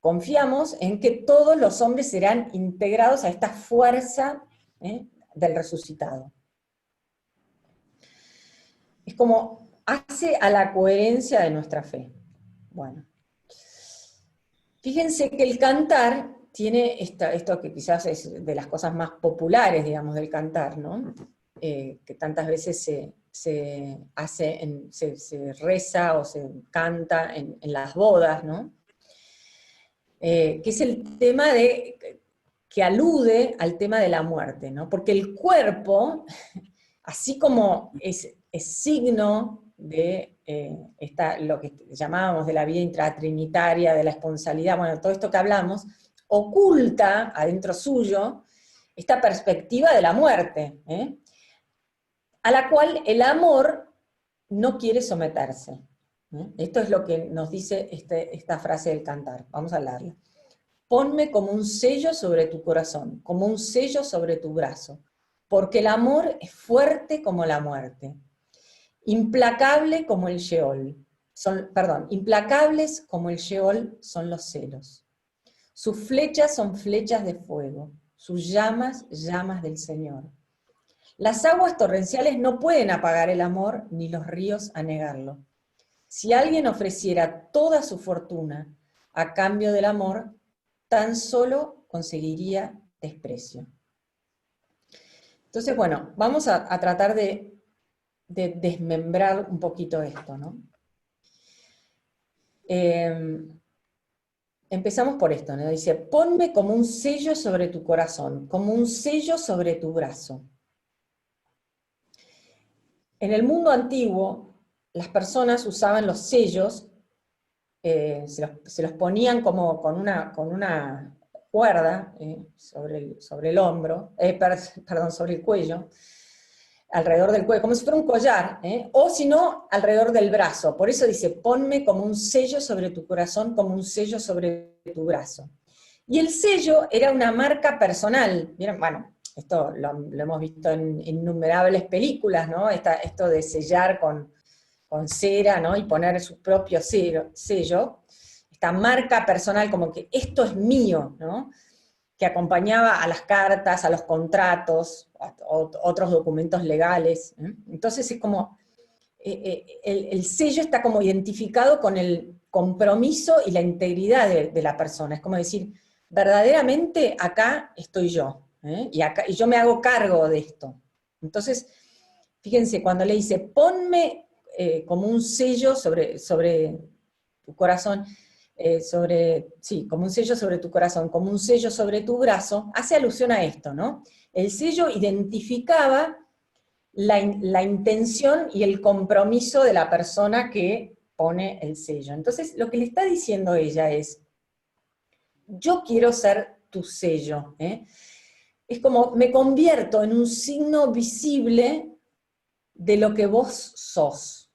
confiamos en que todos los hombres serán integrados a esta fuerza del resucitado. Es como hace a la coherencia de nuestra fe. Bueno. Fíjense que el cantar tiene esto que quizás es de las cosas más populares, digamos, del cantar, ¿no? Que tantas veces se reza o se canta en las bodas, ¿no? Que es el tema que alude al tema de la muerte, ¿no? Porque el cuerpo, así como es signo de lo que llamábamos de la vida intratrinitaria, de la esponsalidad, bueno, todo esto que hablamos, oculta adentro suyo esta perspectiva de la muerte, a la cual el amor no quiere someterse. Esto es lo que nos dice esta frase del cantar. Vamos a hablarla. Ponme como un sello sobre tu corazón, como un sello sobre tu brazo, porque el amor es fuerte como la muerte, implacable como el Sheol. Implacables como el Sheol son los celos. Sus flechas son flechas de fuego, sus llamas, llamas del Señor. Las aguas torrenciales no pueden apagar el amor, ni los ríos anegarlo. Si alguien ofreciera toda su fortuna a cambio del amor, tan solo conseguiría desprecio. Entonces, bueno, vamos a tratar de desmembrar un poquito esto, ¿no? Empezamos por esto, ¿no? Dice, ponme como un sello sobre tu corazón, como un sello sobre tu brazo. En el mundo antiguo, las personas usaban los sellos, se los ponían como con una cuerda sobre el hombro, sobre el cuello, alrededor del cuello, como si fuera un collar, o si no, alrededor del brazo. Por eso dice, ponme como un sello sobre tu corazón, como un sello sobre tu brazo. Y el sello era una marca personal. ¿Vieron? Bueno, esto lo hemos visto en innumerables películas, ¿no? Esto de sellar con cera, ¿no? Y poner su propio sello. Esta marca personal, como que esto es mío, ¿no? Que acompañaba a las cartas, a los contratos, a otros documentos legales. Entonces es como, el sello está como identificado con el compromiso y la integridad de la persona. Es como decir, verdaderamente acá estoy yo, y yo me hago cargo de esto. Entonces, fíjense, cuando le dice, ponme como un sello sobre tu corazón, como un sello sobre tu corazón, como un sello sobre tu brazo, hace alusión a esto, ¿no? El sello identificaba la intención y el compromiso de la persona que pone el sello. Entonces, lo que le está diciendo ella es, yo quiero ser tu sello. Es como me convierto en un signo visible de lo que vos sos.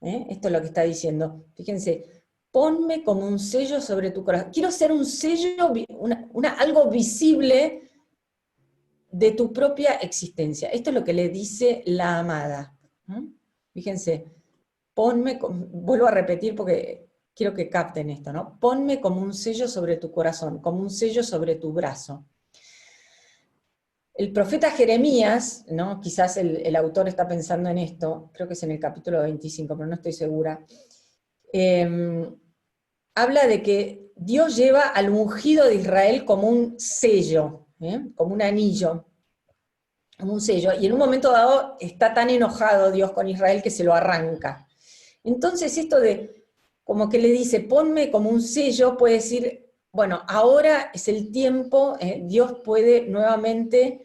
Esto es lo que está diciendo. Fíjense, ponme como un sello sobre tu corazón. Quiero ser un sello, algo visible de tu propia existencia. Esto es lo que le dice la amada. Fíjense, vuelvo a repetir porque quiero que capten esto, ¿no? Ponme como un sello sobre tu corazón, como un sello sobre tu brazo. El profeta Jeremías, ¿no? Quizás el autor está pensando en esto, creo que es en el capítulo 25, pero no estoy segura, habla de que Dios lleva al ungido de Israel como un sello, como un anillo, como un sello, y en un momento dado está tan enojado Dios con Israel que se lo arranca. Entonces esto de, como que le dice, ponme como un sello, puede decir, bueno, ahora es el tiempo, Dios puede nuevamente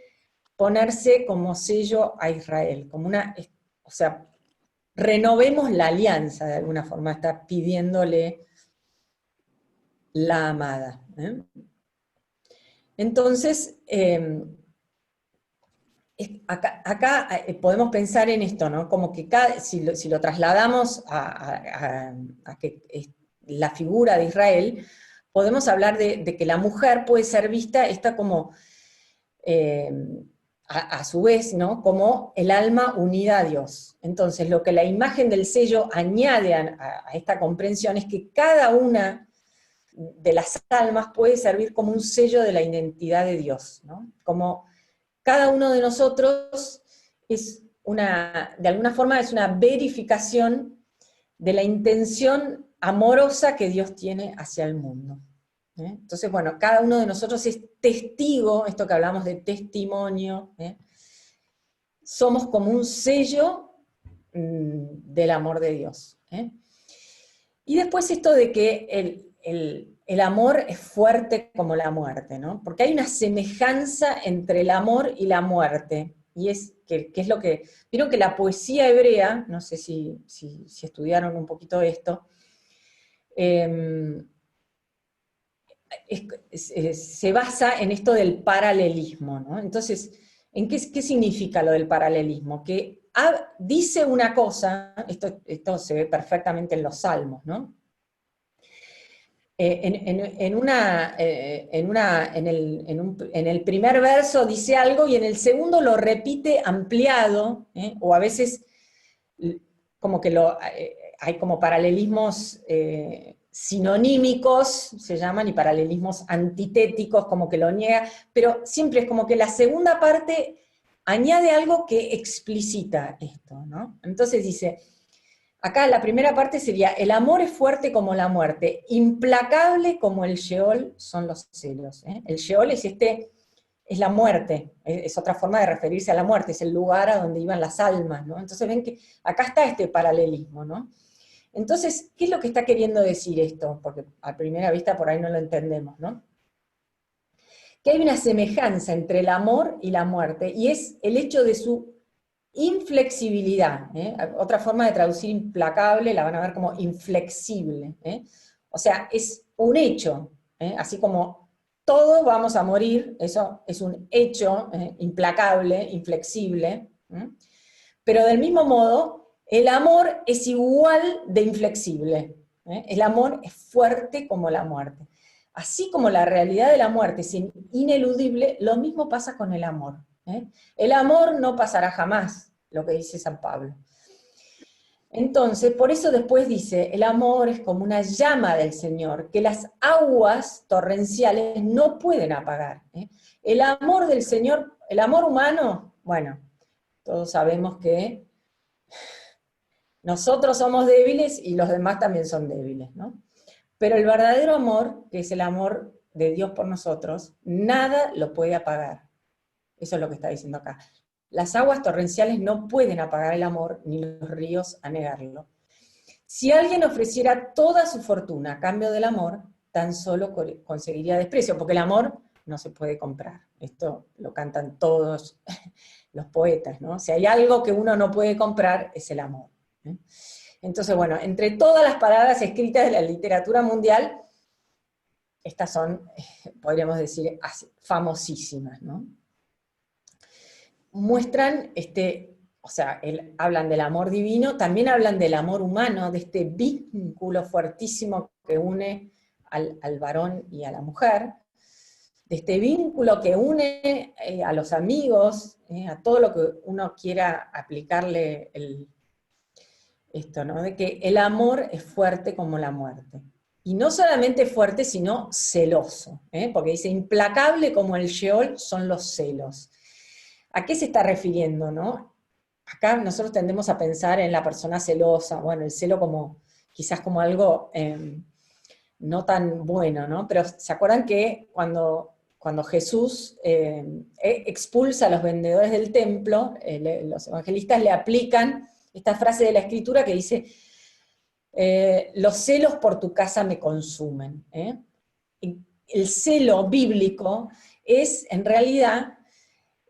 ponerse como sello a Israel, como o sea, renovemos la alianza de alguna forma, está pidiéndole la amada. Entonces, acá podemos pensar en esto, ¿no? Como que si lo trasladamos a que es la figura de Israel, podemos hablar de que la mujer puede ser vista, esta como, a su vez, ¿no? Como el alma unida a Dios. Entonces, lo que la imagen del sello añade a esta comprensión es que cada una de las almas puede servir como un sello de la identidad de Dios, ¿no? Como cada uno de nosotros de alguna forma es una verificación de la intención amorosa que Dios tiene hacia el mundo. Entonces, bueno, cada uno de nosotros es testigo, esto que hablamos de testimonio, somos como un sello del amor de Dios. Y después esto de que el amor es fuerte como la muerte, ¿no? Porque hay una semejanza entre el amor y la muerte, y es que es lo que... Vieron que la poesía hebrea, no sé si estudiaron un poquito esto, se basa en esto del paralelismo, ¿no? Entonces, ¿qué significa lo del paralelismo? Que dice una cosa, esto se ve perfectamente en los salmos, ¿no? En el primer verso dice algo y en el segundo lo repite ampliado, o a veces como que hay como paralelismos sinonímicos, se llaman, y paralelismos antitéticos, como que lo niega, pero siempre es como que la segunda parte añade algo que explicita esto, ¿no? Entonces dice, acá la primera parte sería, el amor es fuerte como la muerte, implacable como el Sheol son los celos. El Sheol es la muerte, es otra forma de referirse a la muerte, es el lugar a donde iban las almas, ¿no? Entonces ven que acá está este paralelismo, ¿no? Entonces, ¿qué es lo que está queriendo decir esto? Porque a primera vista por ahí no lo entendemos, ¿no? Que hay una semejanza entre el amor y la muerte, y es el hecho de su inflexibilidad. Otra forma de traducir implacable la van a ver como inflexible. O sea, es un hecho, así como todos vamos a morir, eso es un hecho implacable, inflexible, pero del mismo modo, el amor es igual de inflexible. El amor es fuerte como la muerte. Así como la realidad de la muerte es ineludible, lo mismo pasa con el amor. El amor no pasará jamás, lo que dice San Pablo. Entonces, por eso después dice, el amor es como una llama del Señor, que las aguas torrenciales no pueden apagar. El amor del Señor, el amor humano, bueno, todos sabemos que nosotros somos débiles y los demás también son débiles, ¿no? Pero el verdadero amor, que es el amor de Dios por nosotros, nada lo puede apagar. Eso es lo que está diciendo acá. Las aguas torrenciales no pueden apagar el amor, ni los ríos anegarlo. Si alguien ofreciera toda su fortuna a cambio del amor, tan solo conseguiría desprecio, porque el amor no se puede comprar. Esto lo cantan todos los poetas, ¿no? Si hay algo que uno no puede comprar, es el amor. Entonces, bueno, entre todas las palabras escritas de la literatura mundial, estas son, podríamos decir, famosísimas, ¿no? Muestran o sea, hablan del amor divino, también hablan del amor humano, de este vínculo fuertísimo que une al varón y a la mujer, de este vínculo que une a los amigos, a todo lo que uno quiera aplicarle esto, ¿no? De que el amor es fuerte como la muerte. Y no solamente fuerte, sino celoso, porque dice, implacable como el Sheol son los celos. ¿A qué se está refiriendo, no? Acá nosotros tendemos a pensar en la persona celosa, bueno, el celo como, quizás como algo no tan bueno, ¿no? Pero ¿se acuerdan que cuando Jesús expulsa a los vendedores del templo, los evangelistas le aplican esta frase de la Escritura que dice, los celos por tu casa me consumen. El celo bíblico es, en realidad,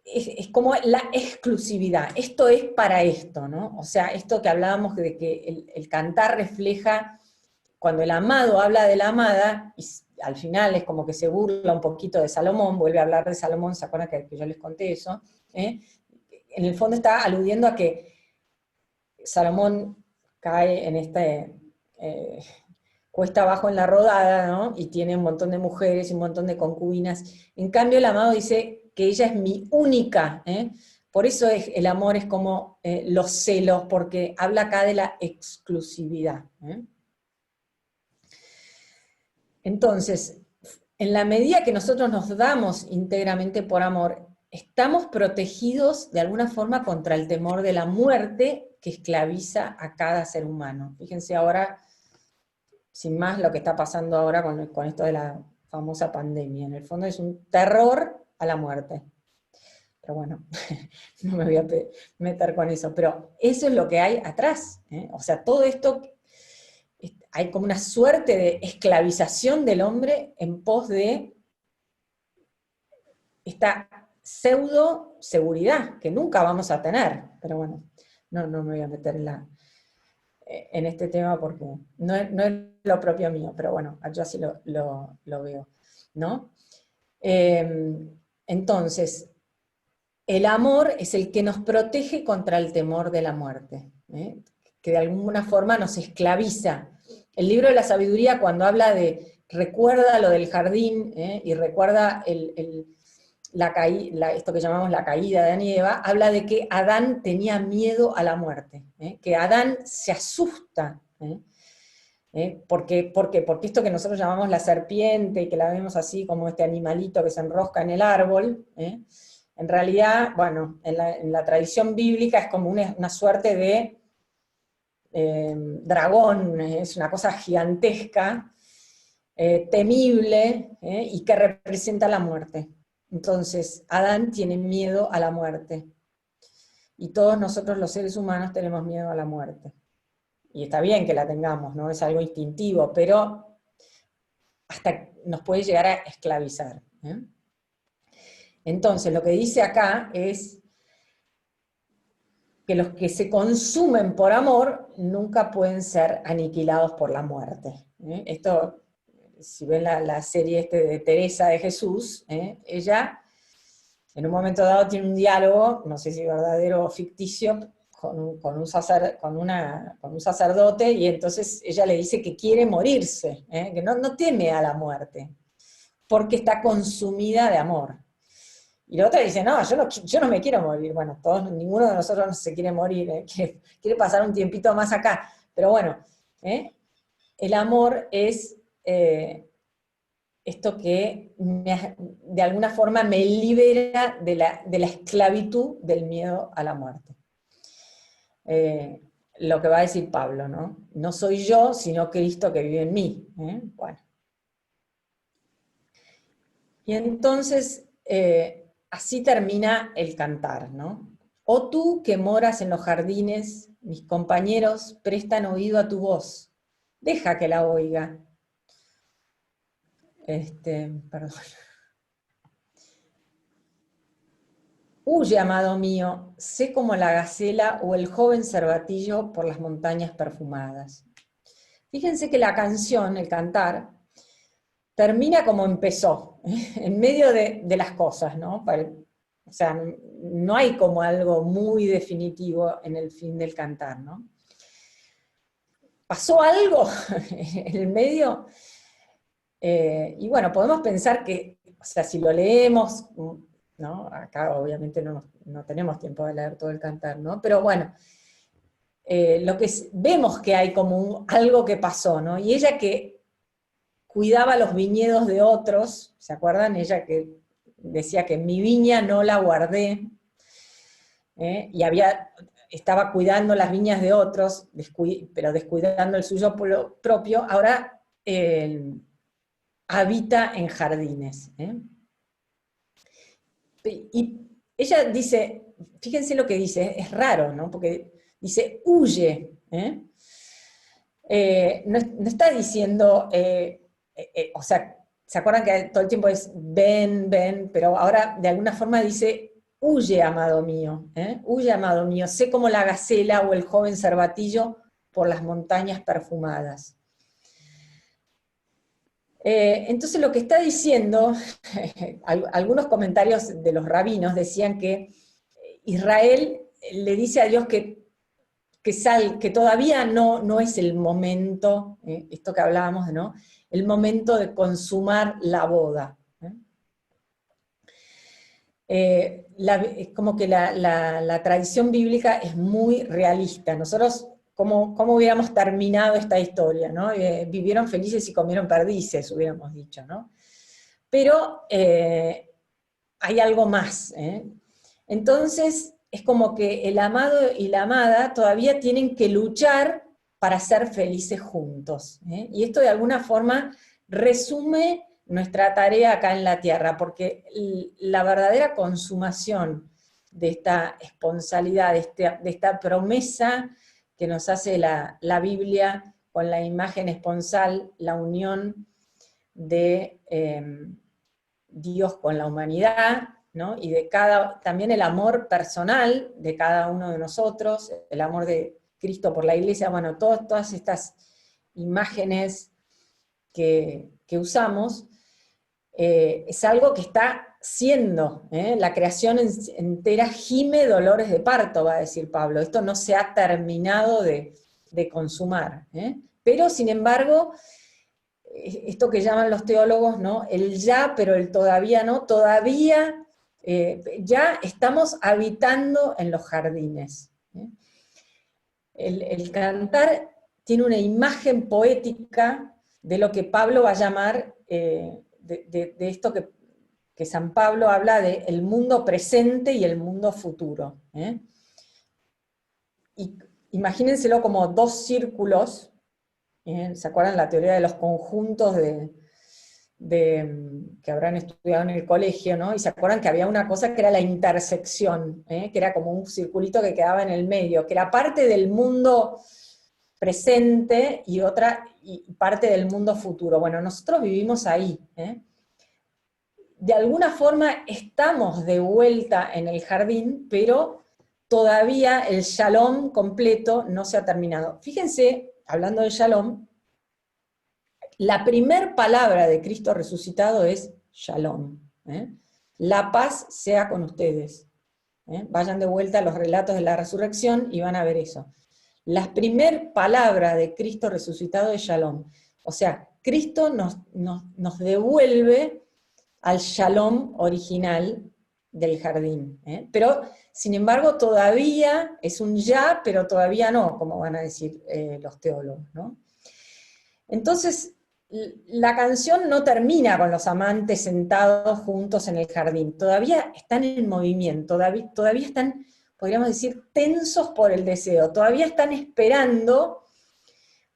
es como la exclusividad, esto es para esto, ¿no? O sea, esto que hablábamos de que el cantar refleja, cuando el amado habla de la amada, y al final es como que se burla un poquito de Salomón, vuelve a hablar de Salomón, ¿se acuerdan que yo les conté eso? En el fondo está aludiendo a que Salomón cae en cuesta abajo en la rodada, ¿no? Y tiene un montón de mujeres y un montón de concubinas. En cambio, el amado dice que ella es mi única, Por eso el amor es como los celos, porque habla acá de la exclusividad. Entonces, en la medida que nosotros nos damos íntegramente por amor, estamos protegidos de alguna forma contra el temor de la muerte que esclaviza a cada ser humano. Fíjense ahora, sin más, lo que está pasando ahora con esto de la famosa pandemia. En el fondo es un terror a la muerte. Pero bueno, no me voy a meter con eso. Pero eso es lo que hay atrás. O sea, todo esto, hay como una suerte de esclavización del hombre en pos de esta pseudo seguridad que nunca vamos a tener. Pero bueno, no me voy a meter en este tema porque no es lo propio mío, pero bueno, yo así lo veo, ¿no? Entonces, el amor es el que nos protege contra el temor de la muerte, que de alguna forma nos esclaviza. El libro de la sabiduría, cuando habla de, recuerda lo del jardín, y recuerda esto que llamamos la caída de Adán y Eva, habla de que Adán tenía miedo a la muerte, que Adán se asusta. ¿Por qué? Porque esto que nosotros llamamos la serpiente, y que la vemos así como este animalito que se enrosca en el árbol, en realidad, bueno, en la tradición bíblica es como una suerte de dragón, es una cosa gigantesca, temible, y que representa la muerte. Entonces, Adán tiene miedo a la muerte. Y todos nosotros los seres humanos tenemos miedo a la muerte. Y está bien que la tengamos, ¿no? Es algo instintivo, pero hasta nos puede llegar a esclavizar. Entonces, lo que dice acá es que los que se consumen por amor nunca pueden ser aniquilados por la muerte. Esto, si ven la serie de Teresa de Jesús, ella en un momento dado tiene un diálogo, no sé si verdadero o ficticio, con un sacerdote, y entonces ella le dice que quiere morirse, que no teme a la muerte, porque está consumida de amor. Y la otra dice, no, yo no me quiero morir. Bueno, ninguno de nosotros no se quiere morir, quiere pasar un tiempito más acá. Pero bueno, el amor es esto que de alguna forma me libera de la esclavitud del miedo a la muerte. Lo que va a decir Pablo, ¿no? No soy yo, sino Cristo que vive en mí. Bueno. Y entonces, así termina el cantar, ¿no? Oh tú que moras en los jardines, mis compañeros prestan oído a tu voz, deja que la oiga. Perdón. Huye, amado mío, sé como la gacela o el joven cervatillo por las montañas perfumadas. Fíjense que la canción, el cantar, termina como empezó, en medio de las cosas, ¿no? O sea, no hay como algo muy definitivo en el fin del cantar, ¿no? ¿Pasó algo en el medio? Y bueno, podemos pensar que, o sea, si lo leemos, ¿no? Acá obviamente no tenemos tiempo de leer todo el cantar, ¿no? Pero bueno, vemos que hay como algo que pasó, ¿no? Y ella que cuidaba los viñedos de otros, ¿se acuerdan? Ella que decía que mi viña no la guardé, y estaba cuidando las viñas de otros, pero descuidando el suyo propio, ahora habita en jardines. Y ella dice, fíjense lo que dice, es raro, ¿no? Porque dice, huye. No está diciendo, o sea, ¿se acuerdan que todo el tiempo es ven, ven? Pero ahora de alguna forma dice, huye, amado mío, huye, amado mío, sé como la gacela o el joven cervatillo por las montañas perfumadas. Entonces lo que está diciendo, algunos comentarios de los rabinos decían que Israel le dice a Dios que todavía no es el momento, esto que hablábamos, ¿no? El momento de consumar la boda. Es como que la tradición bíblica es muy realista. Nosotros, ¿cómo hubiéramos terminado esta historia? ¿No? Vivieron felices y comieron perdices, hubiéramos dicho, ¿no? Pero hay algo más. Entonces, es como que el amado y la amada todavía tienen que luchar para ser felices juntos. Y esto de alguna forma resume nuestra tarea acá en la tierra, porque la verdadera consumación de esta esponsalidad, de esta promesa que nos hace la Biblia con la imagen esponsal, la unión de Dios con la humanidad, ¿no? Y también el amor personal de cada uno de nosotros, el amor de Cristo por la iglesia, bueno, todas estas imágenes que usamos, es algo que está siendo, la creación entera gime dolores de parto, va a decir Pablo, esto no se ha terminado de consumar, pero sin embargo, esto que llaman los teólogos, ¿no? El ya, pero el todavía no, todavía ya estamos habitando en los jardines. El cantar tiene una imagen poética de lo que Pablo va a llamar, de esto que San Pablo habla de el mundo presente y el mundo futuro. Y imagínenselo como dos círculos. ¿Se acuerdan la teoría de los conjuntos que habrán estudiado en el colegio, ¿no? Y se acuerdan que había una cosa que era la intersección, que era como un circulito que quedaba en el medio, que era parte del mundo presente y parte del mundo futuro. Bueno, nosotros vivimos ahí. De alguna forma estamos de vuelta en el jardín, pero todavía el shalom completo no se ha terminado. Fíjense, hablando de shalom, la primer palabra de Cristo resucitado es shalom. La paz sea con ustedes. Vayan de vuelta a los relatos de la resurrección y van a ver eso. La primer palabra de Cristo resucitado es shalom. O sea, Cristo nos devuelve al shalom original del jardín. Pero, sin embargo, todavía es un ya, pero todavía no, como van a decir los teólogos, ¿no? Entonces, la canción no termina con los amantes sentados juntos en el jardín, todavía están en movimiento, todavía están, podríamos decir, tensos por el deseo, todavía están esperando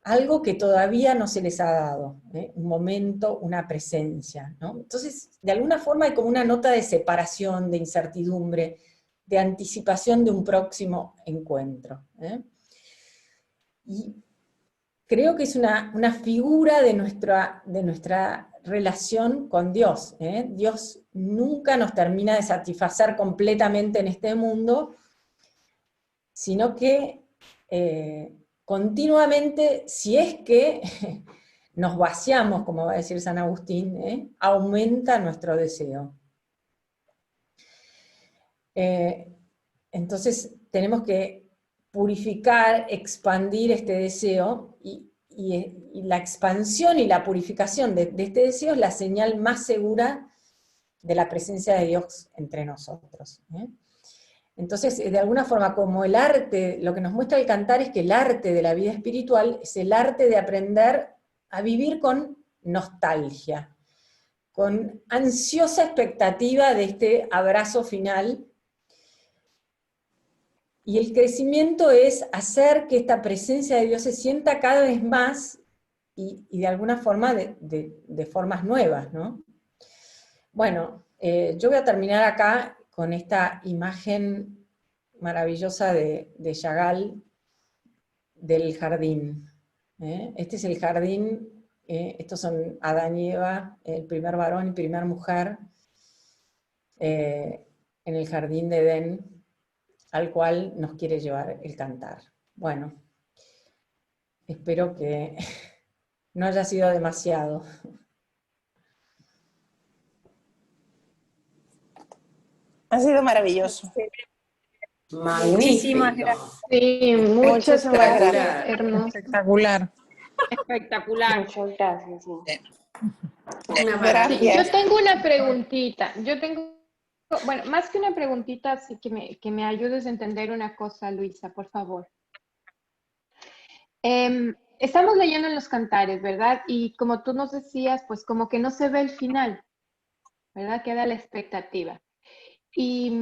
algo que todavía no se les ha dado, un momento, una presencia, ¿no? Entonces, de alguna forma hay como una nota de separación, de incertidumbre, de anticipación de un próximo encuentro. Y creo que es una figura de nuestra relación con Dios. Dios nunca nos termina de satisfacer completamente en este mundo, sino que continuamente, si es que nos vaciamos, como va a decir San Agustín, aumenta nuestro deseo. Entonces tenemos que purificar, expandir este deseo, y la expansión y la purificación de este deseo es la señal más segura de la presencia de Dios entre nosotros. Entonces, de alguna forma, como el arte, lo que nos muestra el cantar es que el arte de la vida espiritual es el arte de aprender a vivir con nostalgia, con ansiosa expectativa de este abrazo final. Y el crecimiento es hacer que esta presencia de Dios se sienta cada vez más y de alguna forma de formas nuevas, ¿no? Bueno, yo voy a terminar acá con esta imagen maravillosa de Chagall del jardín. Este es el jardín, estos son Adán y Eva, el primer varón y primera mujer, en el jardín de Edén, al cual nos quiere llevar el cantar. Bueno, espero que no haya sido demasiado. Ha sido maravilloso. Muchísimas Magnífico. gracias. Sí, muchas Muchísimas gracias. gracias. Hermoso. Espectacular. Espectacular. Muchas gracias. Sí. Una Sí, maravilla. yo tengo una preguntita. Bueno, más que una preguntita, sí que me ayudes a entender una cosa, Luisa, por favor. Estamos leyendo en los cantares, ¿verdad? Y como tú nos decías, pues como que no se ve el final, ¿verdad? Queda la expectativa. Y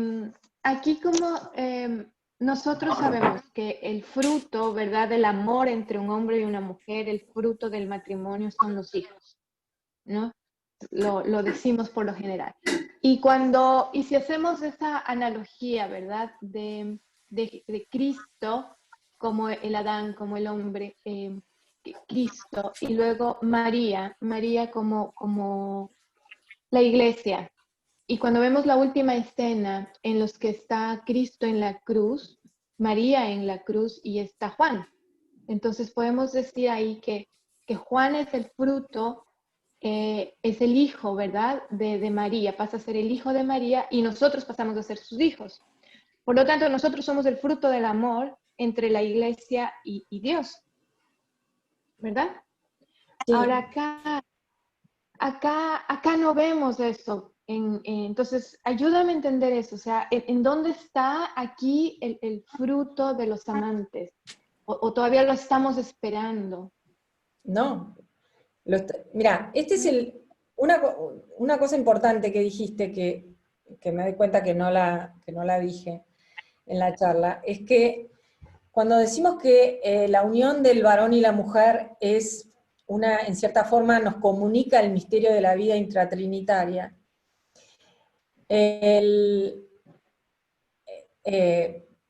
aquí como nosotros sabemos que el fruto, ¿verdad? Del amor entre un hombre y una mujer, el fruto del matrimonio son los hijos, ¿no? Lo decimos por lo general. Y si hacemos esa analogía, ¿verdad? De Cristo como el Adán, como el hombre, Cristo, y luego María como la iglesia. Y cuando vemos la última escena en los que está Cristo en la cruz, María en la cruz y está Juan. Entonces podemos decir ahí que Juan es el fruto, es el hijo, ¿verdad? De María, pasa a ser el hijo de María y nosotros pasamos a ser sus hijos. Por lo tanto, nosotros somos el fruto del amor entre la iglesia y Dios, ¿verdad? Sí. Ahora acá no vemos eso. Entonces, ayúdame a entender eso. O sea, ¿en dónde está aquí el fruto de los amantes? ¿O todavía lo estamos esperando? No, mira, este es una cosa importante que dijiste que me doy cuenta que no la dije en la charla, es que cuando decimos que la unión del varón y la mujer es en cierta forma nos comunica el misterio de la vida intratrinitaria,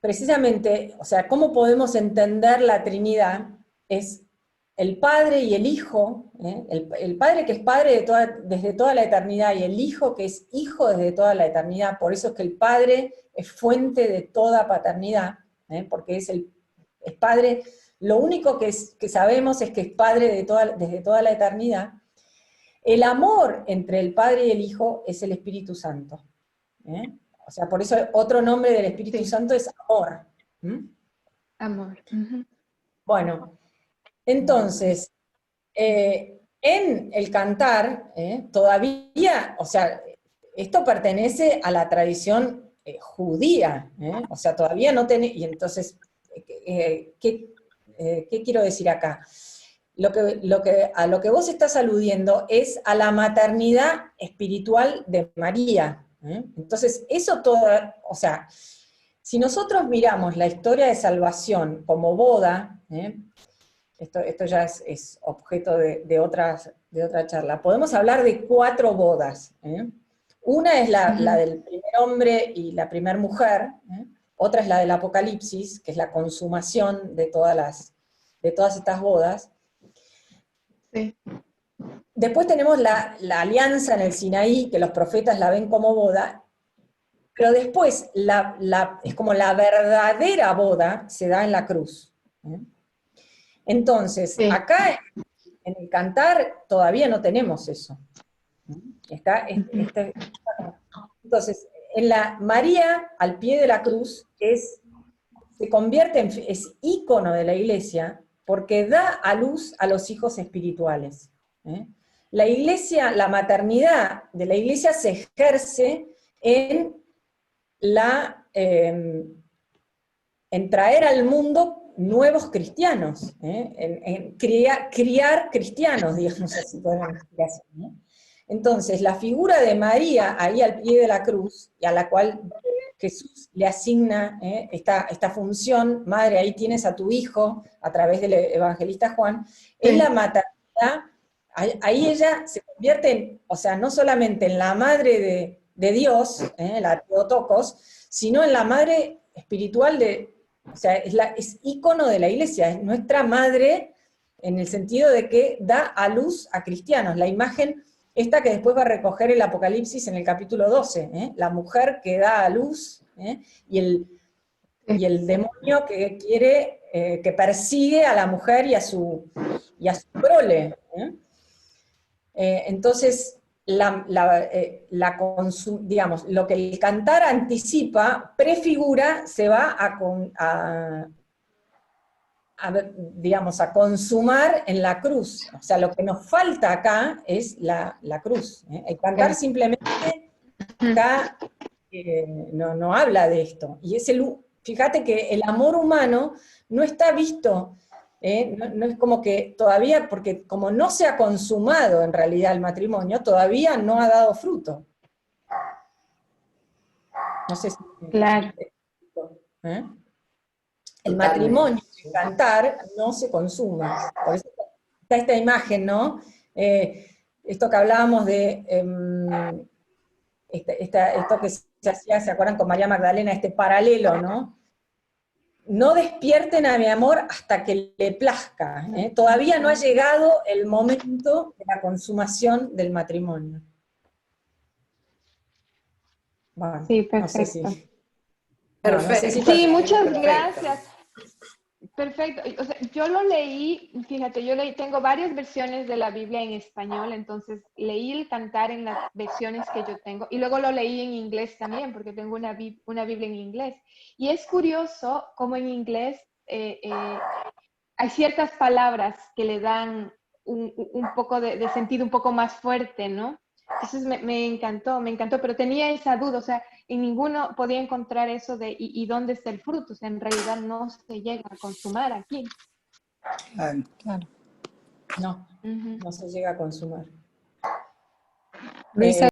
precisamente, o sea, cómo podemos entender la Trinidad es el Padre y el Hijo, el Padre que es Padre desde toda la eternidad y el Hijo que es Hijo desde toda la eternidad, por eso es que el Padre es fuente de toda paternidad, porque es Padre, lo único que sabemos es que es Padre desde toda la eternidad. El amor entre el Padre y el Hijo es el Espíritu Santo. O sea, por eso otro nombre del Espíritu Santo es amor. Amor. Uh-huh. Bueno, entonces, en el cantar, todavía, o sea, esto pertenece a la tradición judía, o sea, todavía no tiene, y entonces, ¿qué quiero decir acá? A lo que vos estás aludiendo es a la maternidad espiritual de María. Entonces, eso todo, o sea, si nosotros miramos la historia de salvación como boda, esto ya es objeto de otra charla, podemos hablar de 4 bodas. Una es la del primer hombre y la primera mujer, otra es la del Apocalipsis, que es la consumación de todas estas bodas. Sí. Después tenemos la alianza en el Sinaí, que los profetas la ven como boda, pero después es como la verdadera boda se da en la cruz. Entonces, Sí. acá en el cantar todavía no tenemos eso. Entonces, en la María al pie de la cruz se convierte es ícono de la iglesia porque da a luz a los hijos espirituales. La iglesia, la maternidad de la iglesia se ejerce en traer al mundo nuevos cristianos, en criar cristianos, digamos así, podemos decir así, ¿no? Entonces, la figura de María ahí al pie de la cruz, y a la cual Jesús le asigna esta función, madre, ahí tienes a tu hijo, a través del evangelista Juan, en la maternidad, ahí ella se convierte en, o sea, no solamente en la madre de Dios, la Theotokos, sino en la madre espiritual o sea, es ícono de la iglesia, es nuestra madre en el sentido de que da a luz a cristianos. La imagen esta que después va a recoger el Apocalipsis en el capítulo 12, la mujer que da a luz, y el demonio que quiere, que persigue a la mujer y a su prole. Entonces, digamos, lo que el cantar anticipa, prefigura, se va digamos, a consumar en la cruz. O sea, lo que nos falta acá es la cruz. El cantar simplemente acá no habla de esto. Y fíjate que el amor humano no está visto, no es como que todavía, porque como no se ha consumado en realidad el matrimonio, todavía no ha dado fruto. No sé si... Claro. El matrimonio, el cantar, no se consuma. Por eso está esta imagen, ¿no? Esto que hablábamos de esto que se hacía, ¿se acuerdan con María Magdalena? Este paralelo, ¿no? No despierten a mi amor hasta que le plazca. Todavía no ha llegado el momento de la consumación del matrimonio. Bueno, Sí, perfecto. no sé si... Perfecto. No sé si Sí, muchas Perfecto. gracias. Perfecto. O sea, yo lo leí, fíjate, tengo varias versiones de la Biblia en español, entonces leí el cantar en las versiones que yo tengo, y luego lo leí en inglés también, porque tengo una Biblia en inglés. Y es curioso cómo en inglés hay ciertas palabras que le dan un poco de sentido un poco más fuerte, ¿no? Entonces me encantó, pero tenía esa duda, o sea, en ninguno podía encontrar eso de ¿y dónde está el fruto? O sea, en realidad no se llega a consumar aquí. Claro. no se llega a consumar. Luisa,